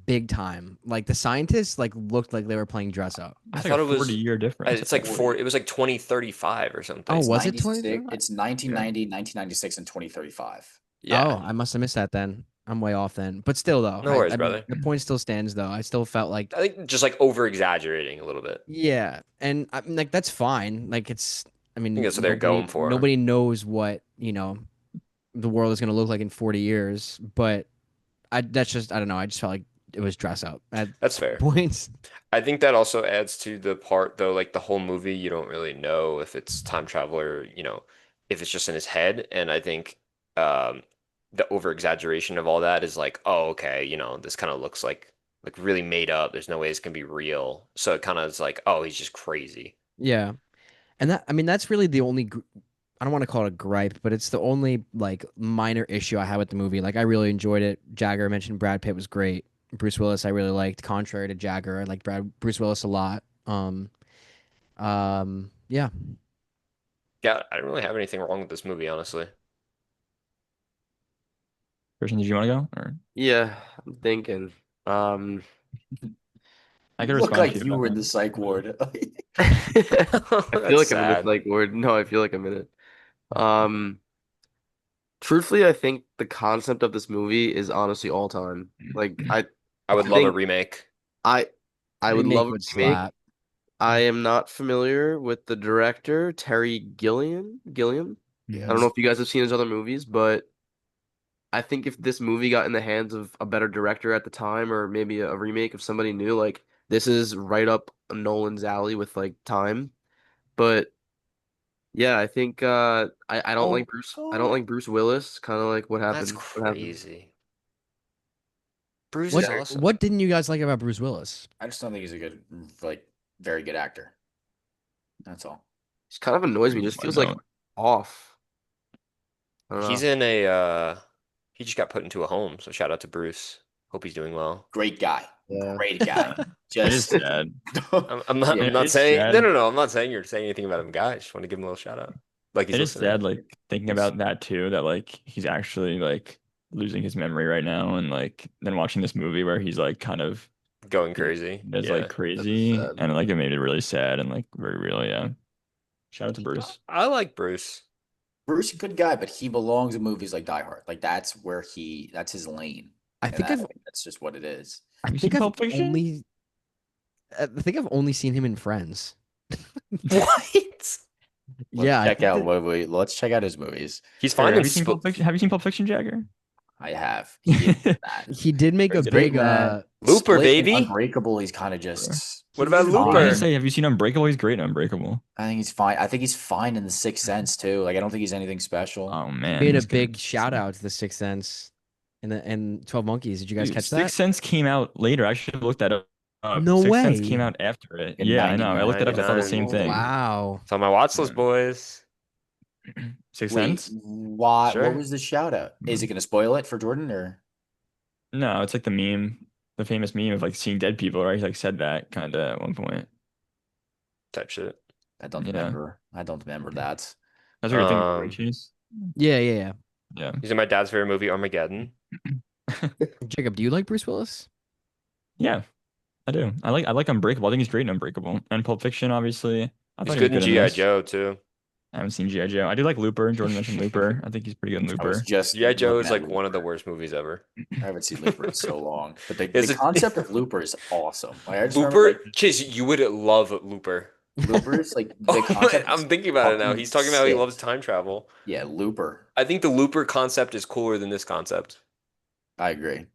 big time. Like the scientists like looked like they were playing dress up. I It's like a thought it was 40-year difference, it's I like think. it was like 2035 or Oh, something. It's was it 96. 20? It's Yeah. 1990, 1996, and 2035. Yeah. Oh, I must have missed that then. I'm way off then. But still though, No worries, brother. the point still stands though. I still felt like I think just like over exaggerating a little bit. yeah, and I mean, like that's fine. Like it's I I think mean that's what they're going for. nobody knows what, the world is going to look like in 40 years, but that's just I don't know. I just felt like it was dress up at That's fair. points. I think that also adds to the part though, like the whole movie, you don't really know if it's time travel or, if it's just in his head. And I think the over exaggeration of all that is like, oh, okay, this kind of looks like really made up. There's no way this can be real. So it kind of is like, oh, he's just crazy. Yeah. And that I mean that's really the only I don't want to call it a gripe, but it's the only like minor issue I had with the movie. Like I really enjoyed it. Jagger mentioned Brad Pitt was great. Bruce Willis I really liked. Contrary to Jagger, I liked Bruce Willis a lot. Yeah. Yeah, I don't really have anything wrong with this movie, honestly. Christian, did you want to go? Or Yeah, I'm thinking. Um, I You could look respond to like you you about were in the that. psych ward. I feel That's like I'm in the sad. psych ward. No, I feel like I'm in it. Um, Truthfully, I think the concept of this movie is honestly all time. Like I would I love a think remake. I I would Remake love a would remake. slap. I am not familiar with the director, Terry Gilliam. Gilliam. I don't know Yes. if you guys have seen his other movies, but I think if this movie got in the hands of a better director at the time, or maybe a remake of somebody new, like this is right up Nolan's alley with like time. But yeah, I think I don't Oh like Bruce. I don't God, like Bruce Willis. Kind of like what that's happened. What happened? crazy. Bruce What is Jack, awesome. what didn't you guys like about Bruce Willis? I just don't think he's a good, like, very good actor. That's all. just kind of annoys me. Just One feels like note. off. I don't He's know. in a he just got put into a home, so shout out to Bruce. Hope he's doing well. Great guy. Yeah. Great guy. It is Just sad. I'm not Yeah, I'm not it's saying no sad. no no I'm not saying you're saying anything about him, guy. I just want to give him a little shout out. Like he's It is listening. sad, like thinking about that too, that like he's actually like losing his memory right now, and like then watching this movie where he's like kind of Going being crazy. as like Yeah. that is crazy, sad. and like it made it really sad and like very real. Yeah. Shout out to Bruce. I like Bruce. Bruce, a good guy, but he belongs in movies like Die Hard. Like that's his lane. I And think I've that's just what it is. Have you think seen I've Pulp Fiction? only I think I've only seen him in Friends. What? Yeah, I Check think out that- let's check out his movies. He's Or fine in have you seen Pulp Fiction? Have you seen Pulp Fiction, Jagger? I have. He is that. he did make a Great big man. Looper, Split and baby. Unbreakable, he's kind of just. What about he's I was Looper? gonna fine. say, have you seen Unbreakable? He's great in Unbreakable. I think he's fine. I think he's fine in The Sixth Sense too. Like I don't think he's anything special. Oh he man, made a he's good. big shout out to the Sixth Sense and 12 Monkeys. Did you guys Dude, catch Sixth that? Sense came out later. I should have looked that up. No Sixth Sense came way. out after it. In Yeah, I know. I 99. looked it up. I thought the 99. same thing. Wow. It's on my watch Yeah. list, boys. Sixth Wait, Sense? why? Sure. What was the shout out? Is it going to spoil it for Jordan or? No, it's like the meme, the famous meme of like seeing dead people, right? He like said that kind of at one point. Type shit. I don't Yeah. remember. I don't remember that. That's what you're thinking, Um, right, Chase? Yeah. Yeah. He's in my dad's favorite movie, Armageddon. Jacob, do you like Bruce Willis? Yeah, I do. I like Unbreakable. I think he's great in Unbreakable. And Pulp Fiction, obviously. I He's thought he was good in good in G.I. this. Joe too. I haven't seen G.I. Joe. I do like Looper. Jordan mentioned Looper. I think he's pretty good in I was Looper. just G.I. Joe looking is at like one of the Looper. worst movies ever. I haven't seen Looper in so long, but Is the it- concept of Looper is awesome. Like, I just remember, Looper, Chase, you would love Looper. Looper is like the Oh, concept. I'm is thinking about it now. fucking He's talking about how he sick. loves time travel. Yeah, Looper. I think the Looper concept is cooler than this concept. I agree.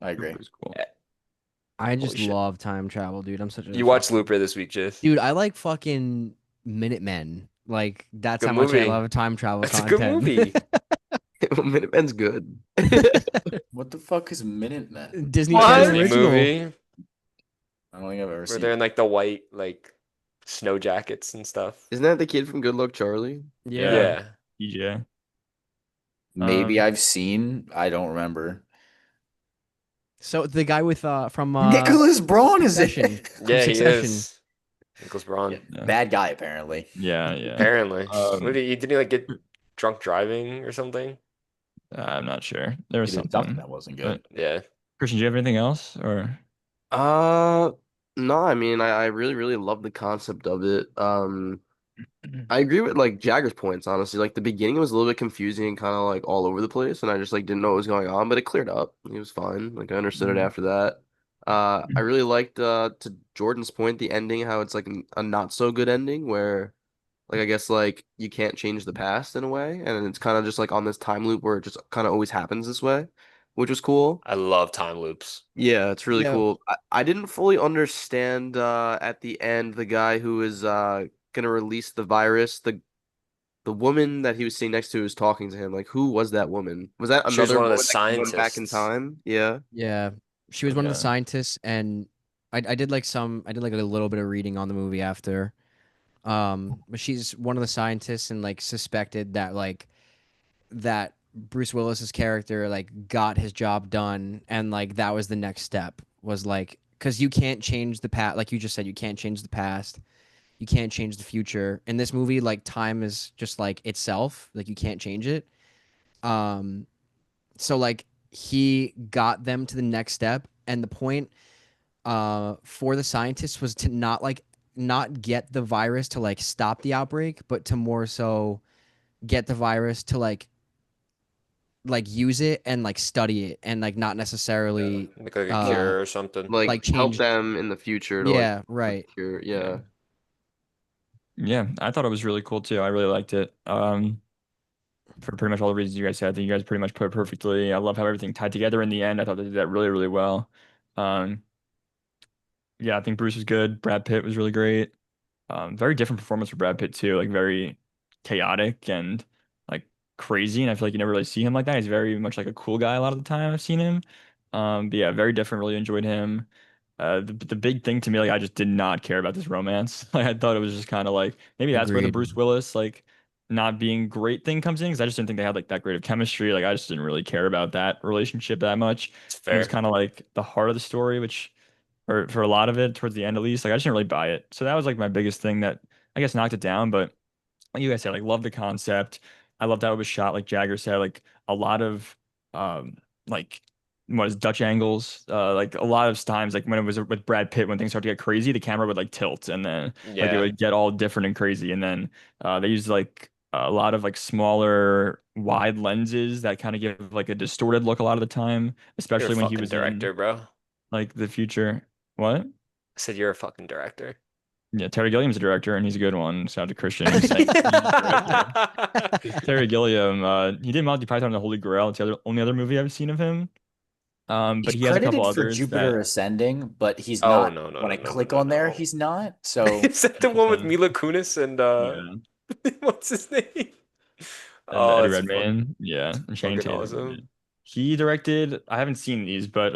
I agree. Looper's cool. I just Holy shit. love time travel, dude. I'm such a You watched Looper this week, Chase. Dude, I like fucking Minutemen. Like that's Good how much I movie. love time travel That's a content. good movie. Minutemen's good. What the fuck is Minutemen? Disney What? Channel Disney original. movie I don't think I've ever where seen they're it. in like the white like snow jackets and stuff. Isn't that the kid from Good Luck Charlie? Yeah. Yeah. DJ. Maybe I've seen. I don't remember. So the guy with from Nicholas Braun is Succession. it? Yeah, he Succession. is. Nicholas Braun. Yeah, Yeah. bad guy apparently. Yeah. Apparently. Um, Didn't he like get drunk driving or something? I'm not sure. There was He did something. that wasn't good. Yeah. Christian, do you have anything else? Or No, I mean, I really, really love the concept of it. I agree with like Jagger's points, honestly. Like the beginning was a little bit confusing and kind of like all over the place, and I just like didn't know what was going on, but it cleared up. It was fine. Like I understood it after that. I really liked to Jordan's point, the ending, how it's like a not so good ending where like I guess like you can't change the past in a way, and it's kind of just like on this time loop where it just kind of always happens this way, which was cool. I love time loops. Yeah, it's really Yeah. cool. I didn't fully understand at the end the guy who is gonna release the virus, the woman that he was sitting next to was talking to him. Like who was that woman? Was that She was another one of the woman that went back in scientists. time? Yeah. Yeah. She was one of the Yeah. scientists, and I did like a little bit of reading on the movie after. But she's one of the scientists and like suspected that like that Bruce Willis's character like got his job done, and like that was the next step was like because you can't change the past, like you just said, you can't change the past, you can't change the future. In this movie, like time is just like itself, like you can't change it. So like he got them to the next step, and the point for the scientists was to not get the virus to like stop the outbreak, but to more so get the virus to like like use it and like study it and like not necessarily Make like a uh cure or something. Like like help change. them in the future to like Yeah, right. cure. Yeah. Yeah. Yeah, I thought it was really cool too. I really liked it. For pretty much all the reasons you guys said, I think you guys pretty much put it perfectly. I love how everything tied together in the end. I thought they did that really, really well. Um, yeah, I think Bruce was good. Brad Pitt was really great. Very different performance for Brad Pitt too, like very chaotic and like crazy. And I feel like you never really see him like that. He's very much like a cool guy a lot of the time I've seen him. But yeah, very different. Really enjoyed him. The big thing to me, like I just did not care about this romance. Like I thought it was just kind of like maybe that's where the Agreed. Bruce Willis like not being great thing comes in because I just didn't think they had like that great of chemistry. Like I just didn't really care about that relationship that much. It's And it was fair. kind of like the heart of the story, which or for a lot of it towards the end at least. Like I just didn't really buy it. So that was like my biggest thing that I guess knocked it down. But like you guys said, like love the concept. I loved how it was shot, like Jagger said, like a lot of like what is Dutch angles. Like a lot of times, like when it was with Brad Pitt, when things start to get crazy, the camera would like tilt and then like it Yeah. would get all different and crazy. And then they used like a lot of like smaller wide lenses that kind of give like a distorted look a lot of the time, You're a especially when he fucking was in director, bro. like the future. What? I said you're a fucking director. Yeah, Terry Gilliam's a director, and he's a good one. Shout out to Christian who's saying he's a director. 'Cause Terry Gilliam, he did Monty Python and the Holy Grail. It's the only other movie I've seen of him. But He's he has a couple credited for others that Jupiter Ascending, but he's Oh not. no no When no I no no click no on there, no. he's not. So Is that the one with uh, Mila Kunis and yeah, what's his name? and Oh, Eddie it's Redmayne, yeah, and Channing fucking Tatum. Yeah. awesome. He directed. I haven't seen these, but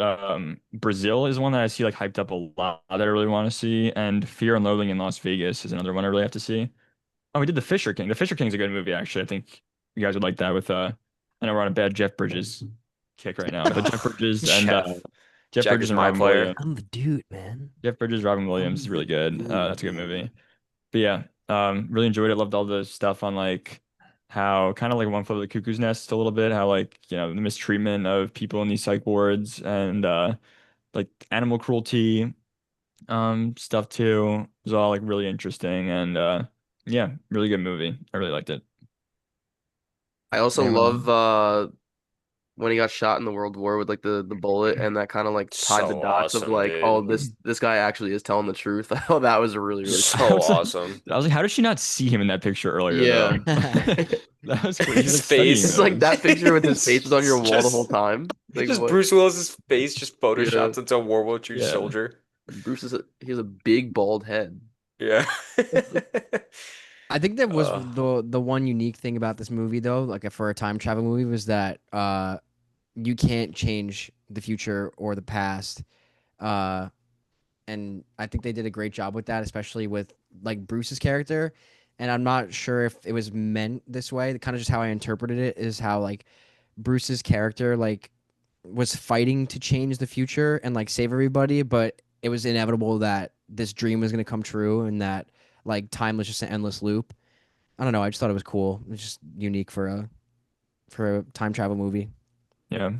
Brazil is one that I see like hyped up a lot that I really want to see, and Fear and Loathing in Las Vegas is another one I really have to see. Oh, we did The Fisher King. The Fisher King's a good movie, actually. I think you guys would like that with I know we're on a bad Jeff Bridges kick right now, but Jeff. Jeff Jack Bridges is and my Robin player. Williams. I'm the dude, man. Jeff Bridges, Robin Williams is I'm really the good. dude, That's a good movie. man. But yeah, really enjoyed it. Loved all the stuff on like how kind of like One Flew Over the Cuckoo's Nest a little bit, how like, the mistreatment of people in these psych wards and like animal cruelty stuff too. It was all like really interesting and yeah, really good movie. I really liked it. I also Anyone else? love when he got shot in the World War with like the bullet and that kind of like tied the So dots of awesome, like, oh, dude. this guy actually is telling the truth. I thought that was a really, really cool. I So was like, awesome. how did she not see him in that picture earlier though? Yeah. That was crazy. She was His like studying It's face. like him. that picture with his face was on your It's wall the whole time. Like just what? Bruce Willis's face just Yeah. photoshopped into a World War II Yeah. soldier. He has a big bald head. Yeah. I think that was uh, the one unique thing about this movie though, like for a time travel movie, was that you can't change the future or the past. Uh and I think they did a great job with that, especially with like Bruce's character. And I'm not sure if it was meant this way. Kind of just how I interpreted it is how like Bruce's character like was fighting to change the future and like save everybody, but it was inevitable that this dream was going to come true and that like time was just an endless loop. I don't know. I just thought it was cool. It was just unique for a time travel movie. Yeah.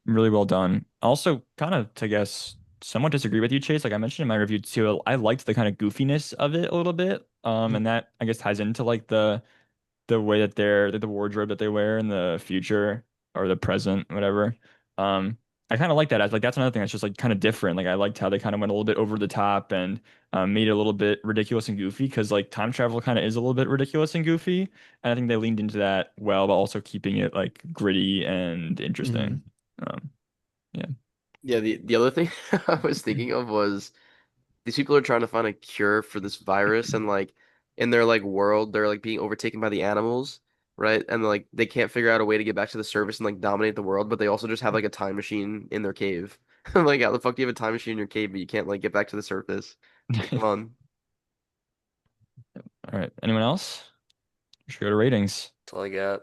Really well done. Also, kind of to guess, somewhat disagree with you, Chase. Like I mentioned in my review too, I liked the kind of goofiness of it a little bit. And that I guess ties into like the way that the wardrobe that they wear in the future or the present, whatever. Um, I kind of like that. I like that's another thing that's just like kind of different. Like I liked how they kind of went a little bit over the top and made it a little bit ridiculous and goofy because like time travel kind of is a little bit ridiculous and goofy, and I think they leaned into that well, but also keeping it like gritty and interesting. Mhm. Um, yeah. Yeah, the other thing I was thinking of was these people are trying to find a cure for this virus and like in their like world they're like being overtaken by the animals, right? And like they can't figure out a way to get back to the surface and like dominate the world, but they also just have like a time machine in their cave. Like how the fuck do you have a time machine in your cave but you can't like get back to the surface? Like come on. All right. Anyone else? We should go to ratings. that's all I got.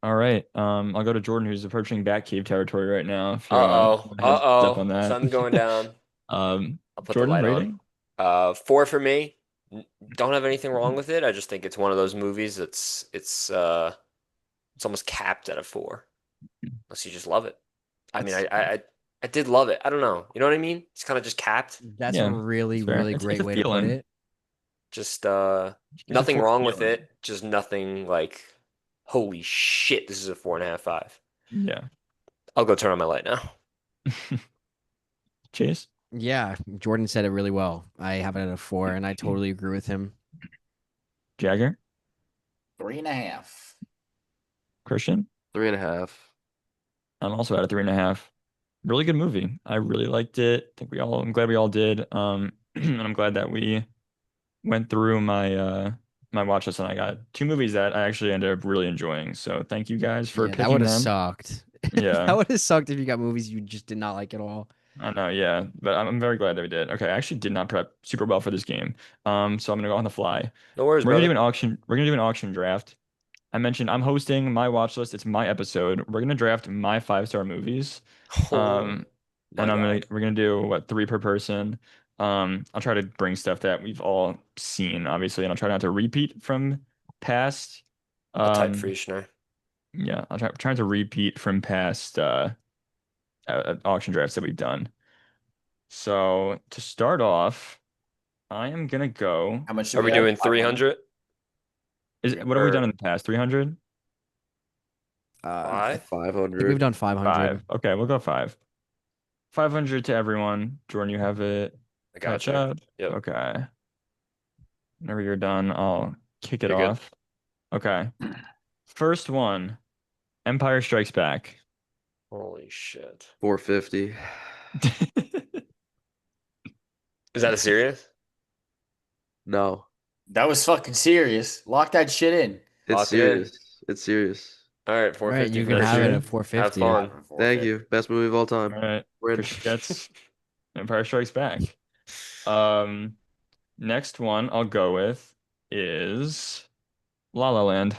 All right. I'll go to Jordan, who's approaching Batcave territory right now. If you wanna Uh-oh. heads up Uh-oh. on that. Sun's going down. Um, I'll put the Jordan, light on. rating? 4 for me. Don't have anything wrong with it. I just think it's one of those movies that's it's almost capped at a 4. Unless you just love it. I mean, I did love it. I don't know. You know what I mean? It's kind of just capped. That's a Yeah, really, it's fair. really It's great a way to put feeling. it. Just It's a nothing four wrong with feeling. it. Just nothing like holy shit, this is a 4.5, 5. Yeah. I'll go turn on my light now. Chase? Yeah, Jordan said it really well. I have it at a 4, and I totally agree with him. Jagger? 3.5. Christian? 3.5. I'm also at a 3.5. Really good movie. I really liked it. I'm glad we all did. And I'm glad that we went through my watch list and I got two movies that I actually ended up really enjoying. So thank you guys for Yeah, that would picking have them. sucked. Yeah. That would have sucked if you got movies you just did not like at all. I know, yeah, but I'm very glad that we did. Okay, I actually did not prep super well for this game. So I'm gonna go on the fly. No worries, We're gonna do brother. an auction. We're gonna do an auction draft. I mentioned I'm hosting my watch list. It's my episode. We're gonna draft my 5-star movies. Oh, Um, My and God. we're gonna do what, three per person. I'll try to bring stuff that we've all seen, obviously, and I'll try not to repeat from past. I'll type Um, for you, Schneider. yeah, trying to repeat from past auction drafts that we've done. So to start off, I am gonna go. How much do Are we we have? doing 300? What have we done in the past? 300? I 5? think we've 500. done 500. Five. Okay, we'll go five. 500 to everyone. Jordan, you have it. I Catch gotcha. up. Yep. Okay. Whenever you're done, I'll kick it You're good. off. Okay. First one, Empire Strikes Back. Holy shit. 450. Is that a serious? No, That was fucking serious. Lock that shit in. it's Lock it in. serious. It's serious. All right, All right, 450 you for can that have it shit. at Have 450. fun. Thank you. Best movie of all All time. right. We're in. Christian gets Empire Strikes Back. Um, Next one I'll go with is La La Land.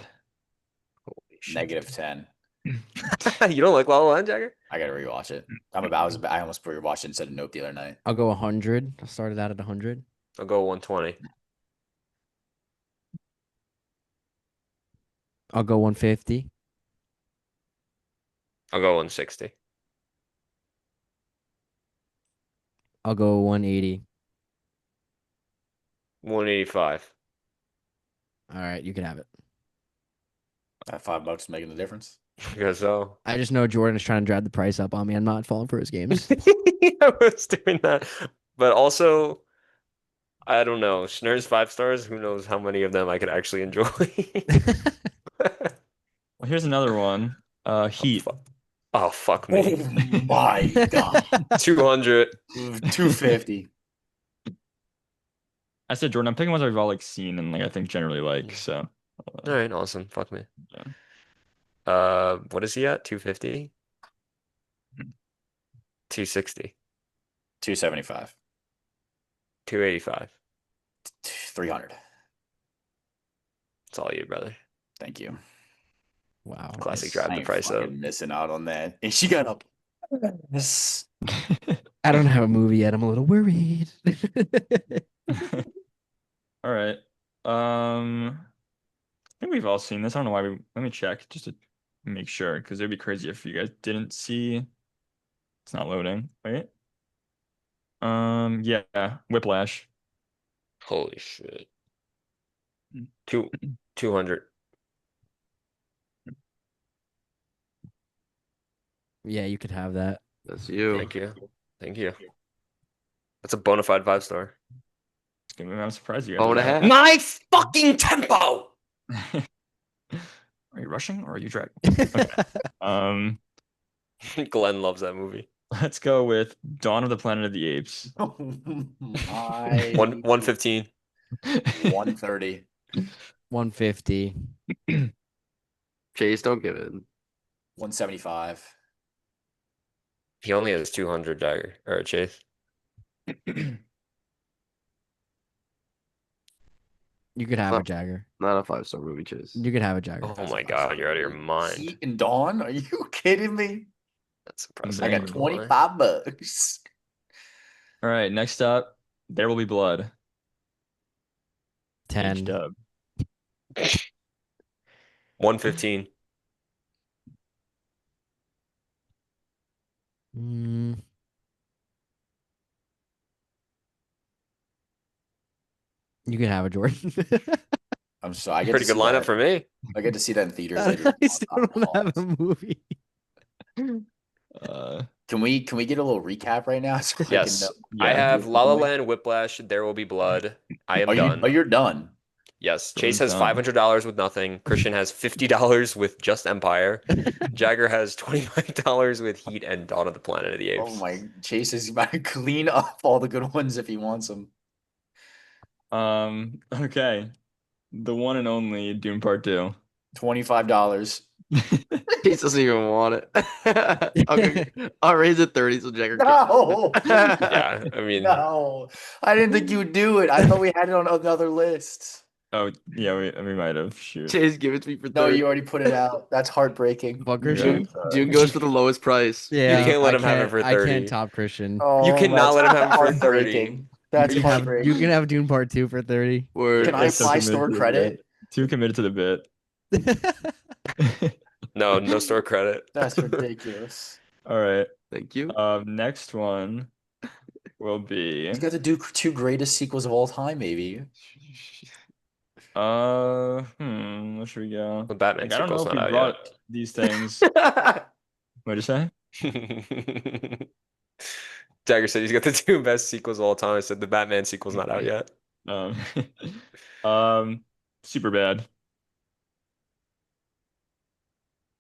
Holy shit. -10. You don't like La La Land, Jagger? I gotta rewatch it. I almost rewatched it instead of Nope the other night. I'll go 100. I started out at 100. I'll go 120. I'll go 150. I'll go 160. I'll go 180. 185. All right, you can have it. That $5 making the difference. I guess so. I just know Jordan is trying to drive the price up on me. I'm not falling for his games. I was doing that. But also, I don't know. Schnurr's 5 stars, who knows how many of them I could actually enjoy. Well, here's another one. Heat. Oh, fuck me. Oh my God. 200. 250. I said Jordan, I'm picking ones I've all like seen and like I think generally like, so All right, awesome. Fuck me. Yeah. What is he at? 250? 260. 275. 285. 300. It's all you, brother. Thank you. Wow. Classic Yes. drive I the ain't price up. fucking missing out on that. And she got up. Yes. I don't have a movie yet. I'm a little worried. All right. I think we've all seen this. I don't know why let me check just to make sure because it'd be crazy if you guys didn't see. It's not loading. Wait. Yeah, Whiplash. Holy shit. 200. Yeah, you could have that. That's you. Thank you. Thank you. That's a bona fide 5-star. I'm surprised you guys. Oh, and a are half. My fucking tempo. Are you rushing or are you dragging? Okay. Um, Glenn loves that movie. let's go with Dawn of the Planet of the Apes. Oh my. 115. 130. 150. Chase, don't give it. 175. He only has 200, Jagger or Chase. You could have Oh. a Jagger. Not a 5-star movie, Chase. You could have a Jagger. Oh my god, you're out of your mind. Heat and Dawn? Are you kidding me? That's impressive. I got Dang, boy. $25. All right, next up, There Will Be Blood. 10. H-dub. 115. Mm. You can have a Jordan. I'm sorry. I get Pretty to good see lineup that. for me. I get to see that in theaters I later. still don't have a movie. Can we get a little recap right now so I can Yes, know? I Yeah. have La La Land, Whiplash, There Will Be Blood. I am Oh, done. you're done. Yes, Chase Jordan's has done. $500 with nothing. Christian has $50 with Just Empire. Jagger has $25 with Heat and Dawn of the Planet of the Oh Apes. my, Chase is about to clean up all the good ones if he wants them. Okay. The one and only Dune Part 2. $25. He doesn't even want it. I'll raise it 30 so Jagger No, can. Yeah, I mean, no, I didn't think you would do it. I thought we had it on another list. Oh, yeah, we might have. Shoot. Chase, give it to me for No, 30. you already put it out. That's heartbreaking. Fuck Yeah. Christian. June goes for the lowest price. Yeah, can't let I him have it for I 30. can't top Christian. You Oh, cannot that's let him have it for 30. heartbreaking. That's You heartbreaking. can have Dune Part 2 for 30. Word. Can I It's so apply committed store to the credit? bit. Too committed to the bit. No, no store credit. That's ridiculous. All right. Thank you. Next one will be He's got to do two greatest sequels of all time, maybe. What should we go? The Batman Like, I don't know sequel's if not we out brought these things. What'd you say? yet. Jagger said he's got the two best sequels of all time. I said the Batman sequel's not out yet. Um, super bad.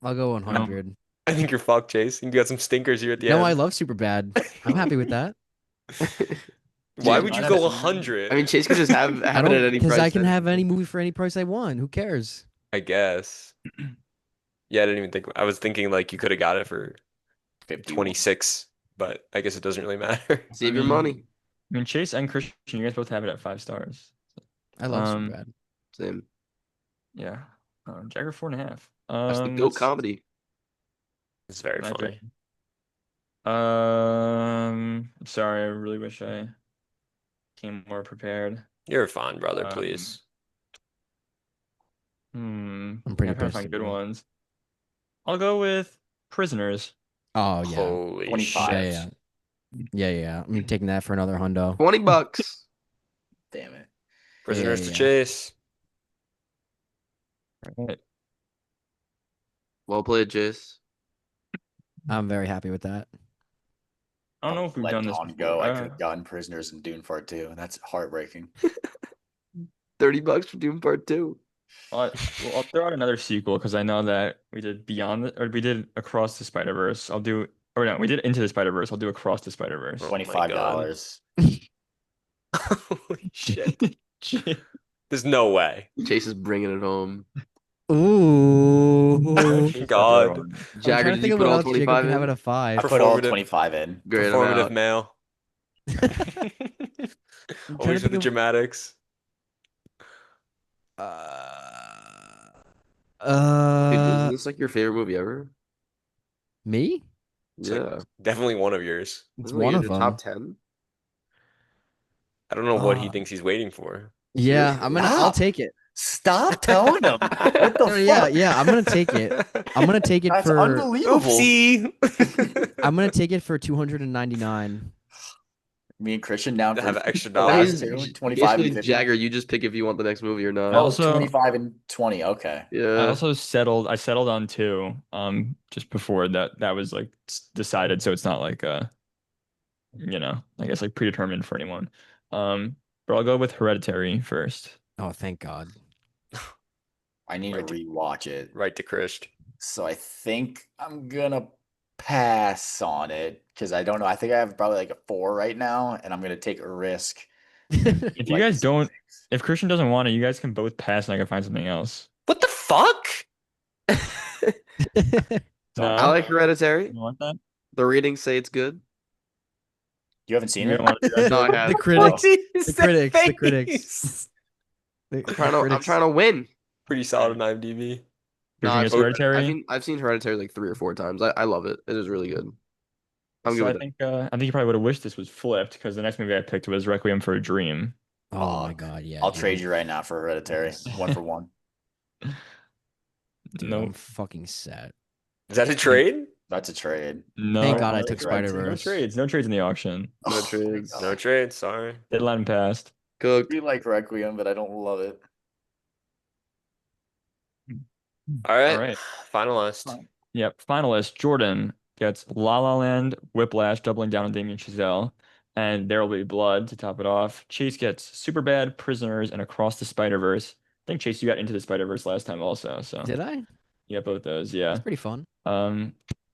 I'll go 100. I think you're fucked, Chase. You got some stinkers here at the No, end. I love Superbad. I'm happy with that. Why Dude, would you I- go 100? I mean, Chase could just have I it don't at any because price. I can then. have any movie for any price I want. Who cares? I guess. Yeah, I didn't even think. I was thinking like you could have got it for 51. 26, but I guess it doesn't really matter. Save I your mean, money. I mean, Chase and Christian, you guys both have it at 5 stars. I love Um, Superbad. Same. Yeah. Jagger 4.5. That's the goat let's- comedy. It's very my funny. bad. Sorry, I really wish I came more prepared. You're fine, brother. Um, Please. I'm pretty I'm trying to pissed find good today. ones. I'll go with Prisoners. Oh yeah. Holy 25. shit. Yeah. I'm taking that for another hundo. $20. Damn it. Prisoners to yeah. chase. All right. Well played, Chase. I'm very happy with that. I don't know if we've Let done this Dawn before. go. I could have gotten Prisoners in Dune Part 2, and that's heartbreaking. $30 for Doom Part 2. I'll throw out another sequel because I know that we did or we did Across the Spider-Verse. We did Into the Spider-Verse. I'll do Across the Spider-Verse. Oh my $25. Holy shit. There's no way. Chase is bringing it home. Ooh. God. I'm Jagger, trying to did think you of put what all else Jacob 25 can have at in? a 5. I put all Performative. 25 in. Great. I'm Performative out. male. I'm trying to Always for think the of dramatics. Dude, isn't uh this like your favorite movie ever? me? It's like Yeah. definitely one of yours. It's Isn't it one in of the them. top 10? I don't know what he Uh, thinks he's waiting for. Yeah, I'll Stop. take it. Stop telling them. What the No, fuck? yeah, I'm gonna take it. I'm gonna take it That's for unbelievable. Oopsie. I'm gonna take it for 299. Me and Christian down To for have an extra the dollar. last Basically, two, 25 and 50. Jagger, you just pick if you want the next movie or not. Oh, Also- 25 and 20. Okay. I Yeah. also settled on 2 just before that was like decided, so it's not like I guess like predetermined for anyone. But I'll go with Hereditary first. Oh, thank God. I need Right to to- rewatch it. Right to Christ. So I think I'm gonna pass on it because I don't know. I think I have probably like a 4 right now, and I'm gonna take a risk. If you like guys don't, 6. if Christian doesn't want it, you guys can both pass and I can find something else. What the fuck? No? I like Hereditary. You want that? The ratings say it's good. You haven't seen You it? don't want to do that? No, I have. The critics. What is The that critics. The face? critics. I'm trying to win. Pretty solid on IMDb. Christian Nah, gets but Hereditary. I've seen Hereditary like 3 or 4 times. I love it. It is really good. I'm So good I with it. think you probably would have wished this was flipped because the next movie I picked was Requiem for a Dream. Oh my Fuck. God, yeah. I'll dude. trade you right now for Hereditary. 1 for 1. Dude, No, I'm fucking set. Is that a trade? That's a trade. no, Thank God I like took Hereditary. no Spider-Verse. trades, no trades in the auction. No Oh my trades. God. No trade. Sorry. Deadline passed. Cooked. We like Requiem, but I don't love it. All right. All right. Finalist. Yep. Finalist Jordan, gets La La Land, Whiplash, doubling down on Damien Chazelle, and There Will Be Blood to top it off. Chase gets Superbad, Prisoners, and Across the Spider-Verse. I think Chase, you got Into the Spider-Verse last time also, so Did I? you got both those, That's yeah. pretty fun.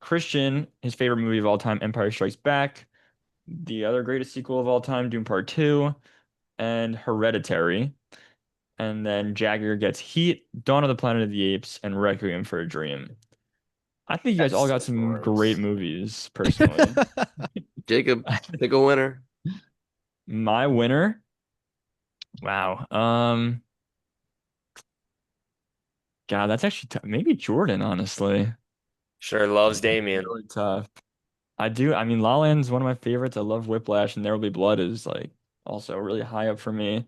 Christian, his favorite movie of all time, Empire Strikes Back. The other greatest sequel of all time, Doom Part 2, and Hereditary. And then Jagger gets Heat, Dawn of the Planet of the Apes, and Requiem for a Dream. I think you guys all got That's some gross. great movies, personally. Jacob, pick a winner. My winner? Wow. God, that's actually tough. Maybe Jordan, honestly. Sure loves Damien. Really tough. I do. I mean, La La Land's one of my favorites. I love Whiplash, and There Will Be Blood is like also really high up for me.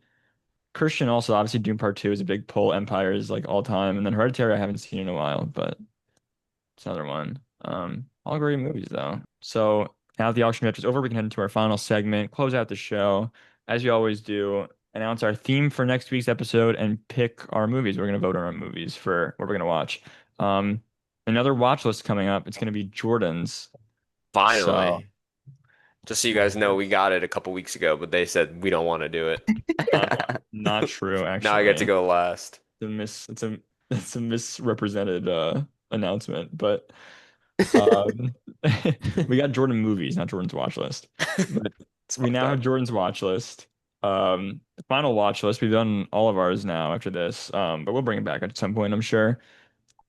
Christian also, obviously, Doom Part 2 is a big pull. Empire is like all time. And then Hereditary, I haven't seen in a while, but it's another one. All great movies though. So now that the auction match is over, we can head into our final segment, close out the show, as we always do, announce our theme for next week's episode, and pick our movies. We're gonna vote on our movies for what we're gonna watch. Another watch list coming up. It's gonna be Jordan's. Finally. Just so you guys know, we got it a couple weeks ago, but they said we don't want to do it. Not true, actually. Now I get to go last. It's a misrepresented announcement, but we got Jordan movies, not Jordan's watch list. But we now have Jordan's watch list. Final watch list. We've done all of ours now after this. But we'll bring it back at some point, I'm sure.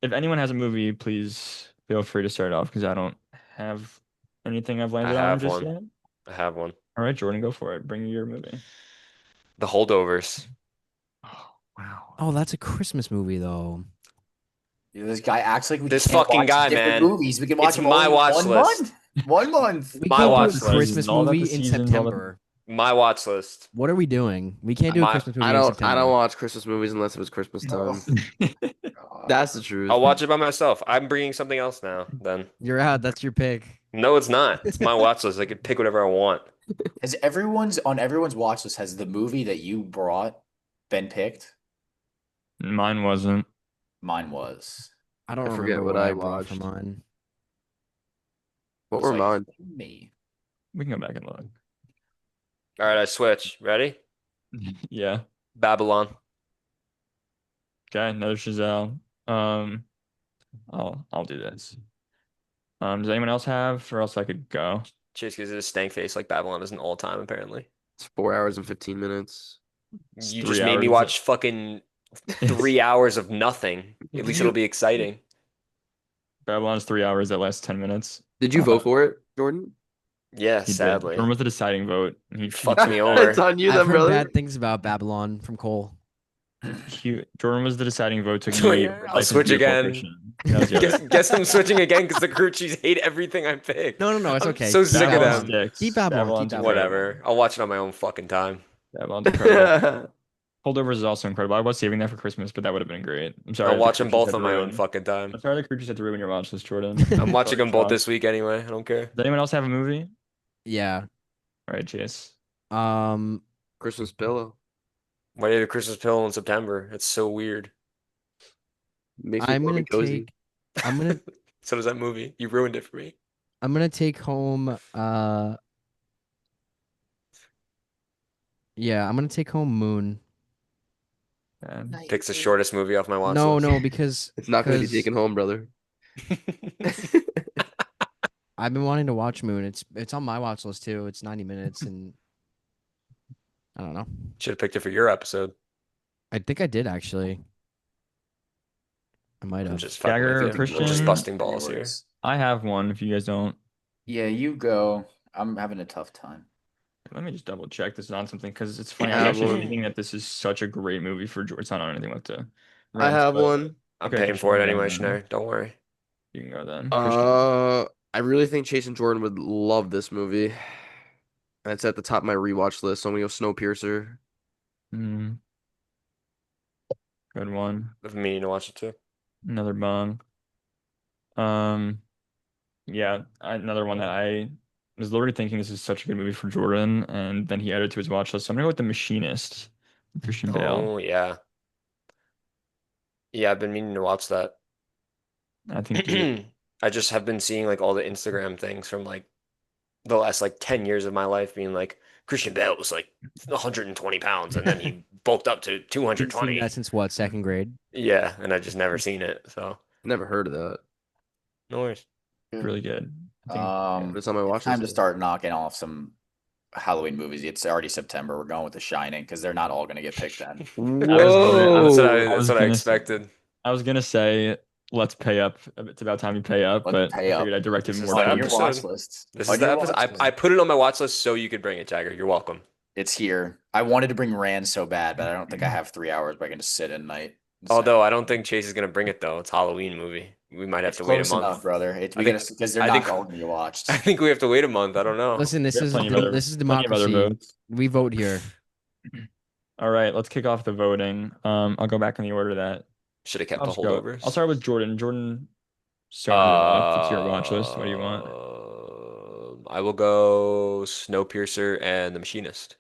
If anyone has a movie, please feel free to start off because I don't have anything I've landed on just yet. I have one. All right, Jordan, go for it. Bring your movie. The Holdovers. Oh, wow. Oh, that's a Christmas movie though. This guy acts like we This can't fucking watch guy, different man. movies. We can watch It's them my all in watch one list. month. 1 month. We My can't watch do list. a Christmas All about the movie in seasons, all about- September. My watch list. What are we doing? We can't do a My- Christmas movie I in don't September. watch Christmas movies unless it was Christmas time. That's the truth. I'll watch it by myself. I'm bringing something else now, then. You're out. That's your pick. No, it's not. It's my watch list. I can pick whatever I want. Has everyone's watch list, has the movie that you brought been picked? Mine wasn't. Mine was. I don't I forget remember what I brought for watched. mine. What It's were like mine? Me. We can go back and look. All right, I switch. Ready? Yeah. Babylon. Okay, another Chazelle. I'll do this. Does anyone else have, or else I could go? Chase gives it a stank face like Babylon is an all time, apparently. It's 4 hours and 15 minutes. It's You 3 just made me hours. watch fucking 3 hours of nothing. At least it'll be exciting. Babylon's 3 hours that lasts 10 minutes. Did you vote for it, Jordan? Yeah, He did. sadly. Jordan was the deciding vote. He Fucked me over. It's on you, I've then, heard brother. bad things about Babylon from Cole. Jordan was the deciding vote. Took Wait, me. I'll switch again. Guess I'm switching again because the crew cheese hate everything I pick. No, it's I'm okay. so Keep sick of Babylon. them. Keep Babylon. Whatever. I'll watch it on my own fucking time. Babylon's incredible. Holdovers is also incredible. I was saving that for Christmas, but that would have been great. I'm sorry. I'll watch them the crew cheese both had on to my own ruin- fucking time. I'm sorry the crew cheese had to ruin your watch list, Jordan. I'm watching them both Does this week anyway. I don't care. anyone else have a movie? Yeah. All right, Chase. Christmas pillow. Why do you have a Christmas pill in September? It's so weird. Makes me I'm warm gonna and cozy. So does that movie. You ruined it for me. I'm gonna take home yeah, I'm gonna take home Moon. And Picks the shortest movie off my watch No, list. because It's not going to be 'cause taken home, brother. I've been wanting to watch Moon. It's on my watch list too. It's 90 minutes and I don't know. Should have picked it for your episode. I think I did actually. I might I'm have. just fucking Jagger with or you. I'm just Christian? busting balls here. I have one. If you guys don't, Yeah, you go. I'm having a tough time. let me just double check this is on something because it's funny. I I was have actually one. thinking that this is such a great movie for George. It's not on anything left to. I rent, have but one. I'm Okay, paying Christian, for it go anyway, then. Schneider. Don't worry. You can go then. I really think Chase and Jordan would love this movie. And it's at the top of my rewatch list, so I'm going to go Snowpiercer. Mm. Good one. I've been meaning to watch it too. Another bong. Yeah, another one that I was literally thinking this is such a good movie for Jordan, and then he added to his watch list. So I'm gonna go with The Machinist, Christian Bale. Oh yeah. Yeah, I've been meaning to watch that. I think I just have been seeing like all the Instagram things from like the last like 10 years of my life being like Christian Bale was like 120 pounds and then he bulked up to Been seeing that 220. since what, second grade? Yeah, and I just never seen it. So Never heard of that. no worries. Really good. I think But it's on my watch Time to list. start knocking off some Halloween movies. It's already September. We're going with The Shining because they're not all going to get picked then. Whoa. That's what I expected. I was gonna say let's pay up. It's about time you pay up, Let's but pay I figured up. I directed This is more the On towards your episode. watch list. This On is the your episode. watch list. I put it on my watch list so you could bring it, Jagger. You're welcome. It's here. I wanted to bring Rand so bad, but I don't think I have 3 hours, but I can just sit at night. Although I don't think Chase is gonna bring it though. It's a Halloween movie. We might have It's to wait a close month. enough, brother. I think- Because they're I not think- all going to be watched. I think we have to wait a month. I don't know. Listen, this We have is plenty of other- this is plenty of other democracy. votes. We vote here. All right, let's kick off the voting. I'll go back in the order that Should have kept I'll the just go. holdovers. I'll start with Jordan. Jordan, start on your left. It's your watch list. What do you want? I will go Snowpiercer and The Machinist.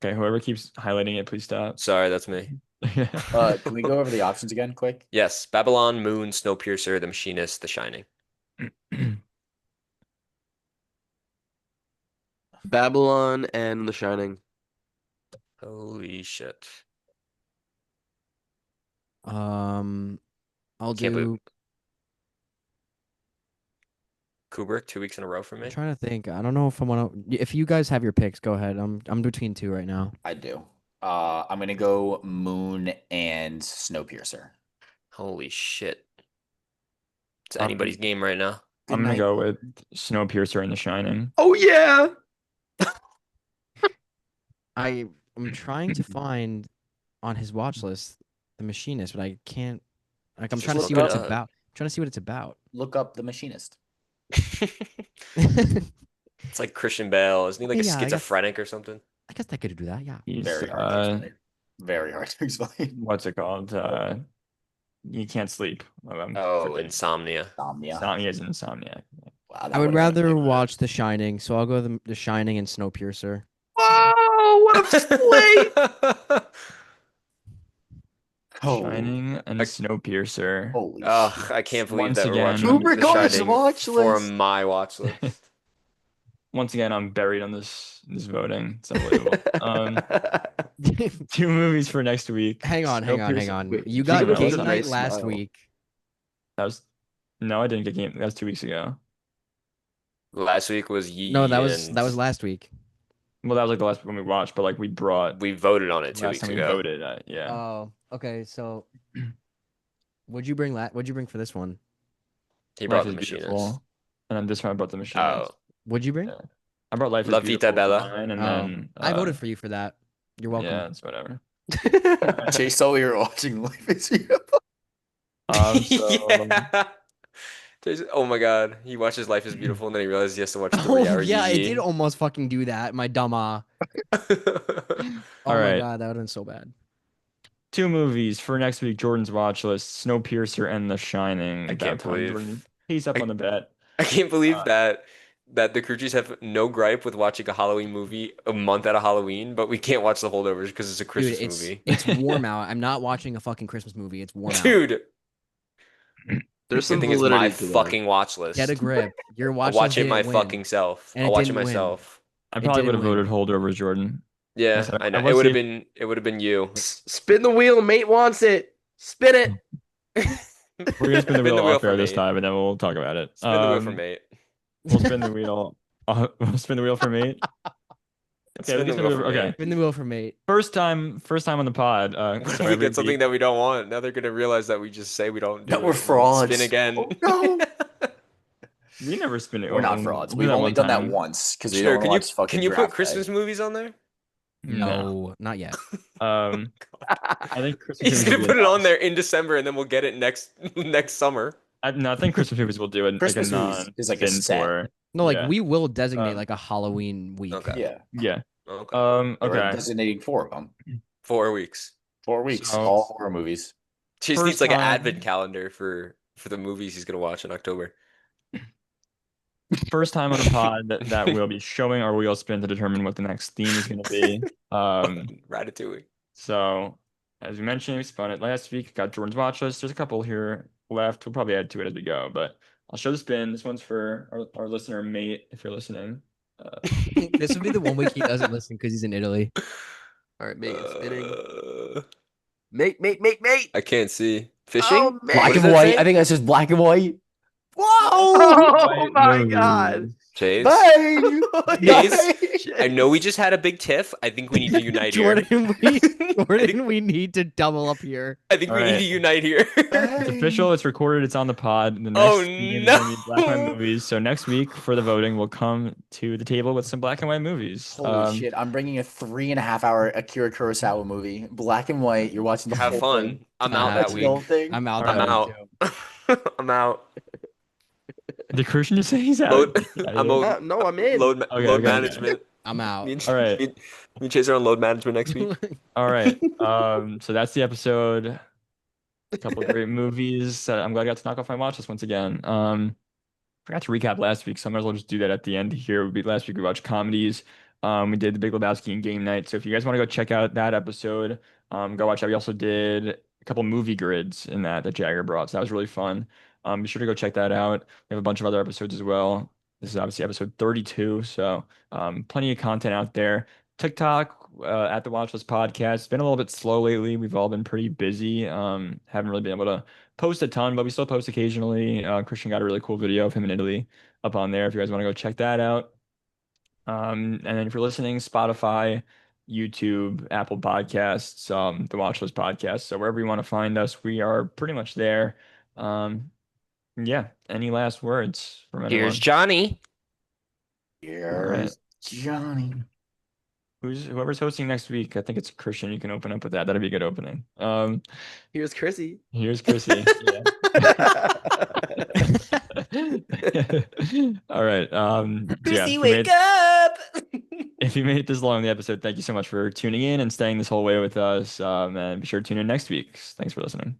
Okay, whoever keeps highlighting it, please stop. Sorry, that's me. Can we go over the options again quick? Yes, Babylon, Moon, Snowpiercer, The Machinist, The Shining. Babylon and The Shining. Holy shit. I'll Can't do. believe- Kubrick, 2 weeks in a row for me. I'm trying to think. I don't know if I want to. If you guys have your picks, go ahead. I'm between two right now. I do. I'm going to go Moon and Snowpiercer. Holy shit. It's Um, anybody's game right now. I'm gonna night. go with Snowpiercer and The Shining. Oh yeah. I'm trying to find on his watch list The Machinist, but I can't. Like, I'm Just trying to look see what it it's up. about. I'm trying to see what it's about. Look up The Machinist. It's like Christian Bale. Isn't he like a Yeah, I guess- schizophrenic or something? I guess I could do that. Yeah. He's Very hard to explain. Very hard to explain. what's it called? You can't sleep. Oh, Insomnia. Insomnia. He has insomnia. Wow, that I would would've been rather good. watch The Shining, so I'll go The Shining and Snowpiercer. Whoa! What a slate! Oh, Shining and Snowpiercer. holy Ugh, shit. I can't believe Once that we're again- watching Kubrick The on his Shining watch for list. my watch list. Once again, I'm buried on this voting. It's unbelievable. 2 movies for next week. hang on. Snowpiercer. Wait, You got Jacob, Game that's a Night nice last smile. week. No, I didn't get game. That was 2 weeks ago. Last week was Yi. No, that was and last week. Well, that was like the last one we watched, but like we brought we voted on it 2 last weeks time we ago. voted. Yeah. Oh, okay. So, what'd you bring? What'd you bring for this one? He brought Life The is Machinist. Beautiful. And then this time I brought The Machinist. Oh, What'd you bring? Yeah. I brought Life La is Vita Beautiful for Bella. mine, and Oh, then I voted for you for that. You're welcome. Yeah, it's whatever. Chase thought we were watching Life is Beautiful. So, yeah. Oh my god, he watches Life is Beautiful and then he realizes he has to watch 3 hour Oh yeah, I Yi. did almost fucking do that. My dumb Oh All my right. god, that would have been so bad. 2 movies for next week. Jordan's watch list: Snowpiercer and The Shining. I About can't time believe- Jordan pays up I- on the bet. I can't believe that the crew chiefs have no gripe with watching a Halloween movie a month out of Halloween, but we can't watch the holdovers because it's a Christmas Dude, movie. it's warm out. I'm not watching a fucking Christmas movie. It's warm out. Dude, There's good some thing it's my validity to that. fucking watch list. Get a grip. Your I'll watch watch list it didn't my win. fucking self. And I'll it watch it didn't win. myself. I It probably would didn't have voted win. hold over Jordan. Yeah, said- I know. I It was would have safe- been you. Spin the wheel, mate wants it. Spin it. We're gonna spin the wheel off for air this mate. time, and then we'll talk about it. Spin the wheel for mate. We'll spin the wheel. We'll spin the wheel for mate. Okay, Spin the let's wheel for okay. mate. Spin the wheel for mate. First time on the pod. What if sorry, we get something repeat. that we don't want? Now they're gonna realize that we just say we don't do That it we're and frauds. Spin again. Oh, no. We never spin it. We're not We'll frauds. do We've that only one done that time. once because we Sure, don't can you watch fucking can you put Draft Day. Christmas movies on there? No, not yet. I think Christmas He's movies gonna will put be it on announced. there in December and then we'll get it next summer. I think Christmas movies will do it. Christmas like a movies is like a non-spin set. for. No, like Yeah. we will designate Um, like a Halloween week. Okay. Yeah. Yeah. Okay. We're Okay. designating 4 of them. 4 weeks. 4 weeks. So- all horror movies. Chase First needs like an time- advent calendar for the movies he's gonna watch in October. First time on the pod that we'll be showing our wheel spin to determine what the next theme is going to be. Ratatouille. So as we mentioned, we spun it last week. Got Jordan's watch list. There's a couple here left. We'll probably add to it as we go, but I'll show the spin. This one's for our listener mate, if you're listening. This would be the one week he doesn't listen because he's in Italy. All right, mate, it's spinning. Uh, Mate. I can't see. Oh, Fishing? mate. Black What and does that white. say? I think that's just black and white. Whoa! Oh Oh my God. Chase? Bang! Chase, I know we just had a big tiff. I think we need to unite here. Jordan, we need to double up here. I think we need Alright. to unite here. It's official. It's recorded. It's on the pod. The next Oh, weekend is gonna be black and white no. movies. So next week for the voting, we'll come to the table with some black and white movies. Holy shit! I'm bringing a 3.5 hour Akira Kurosawa movie, black and white. You're watching the Have whole fun. thing. I'm Nah, out that That's the whole week. thing. I'm out. I'm that out. week, too. I'm out. Did Christian just say he's out? Load, Yeah, I'm yeah. out. No, I'm in. Load Okay, okay. management. I'm out. Me and, All right. me and Chase are on load management next week. All right. So that's the episode. A couple of great movies. I'm glad I got to knock off my watch list once again. Forgot to recap last week, so I might as well just do that at the end here. Last week we watched comedies. We did The Big Lebowski and Game Night. So if you guys want to go check out that episode, go watch that. We also did a couple movie grids in that Jagger brought. So that was really fun. Be sure to go check that out. We have a bunch of other episodes as well. This is obviously episode 32, so plenty of content out there. TikTok at the Watchlist podcast. It's been a little bit slow lately. We've all been pretty busy. Haven't really been able to post a ton, but we still post occasionally. Christian got a really cool video of him in Italy up on there if you guys want to go check that out. And then if you're listening, Spotify, YouTube, Apple Podcasts, the Watchlist podcast. So wherever you want to find us, we are pretty much there. Yeah. Any last words from anyone? Here's Johnny. Here's Johnny. Whoever's hosting next week? I think it's Christian. You can open up with that. That'd be a good opening. Here's Chrissy. Here's Chrissy. Yeah. All right. Chrissy, wake up. If you made it this long in the episode, thank you so much for tuning in and staying this whole way with us. And be sure to tune in next week. Thanks for listening.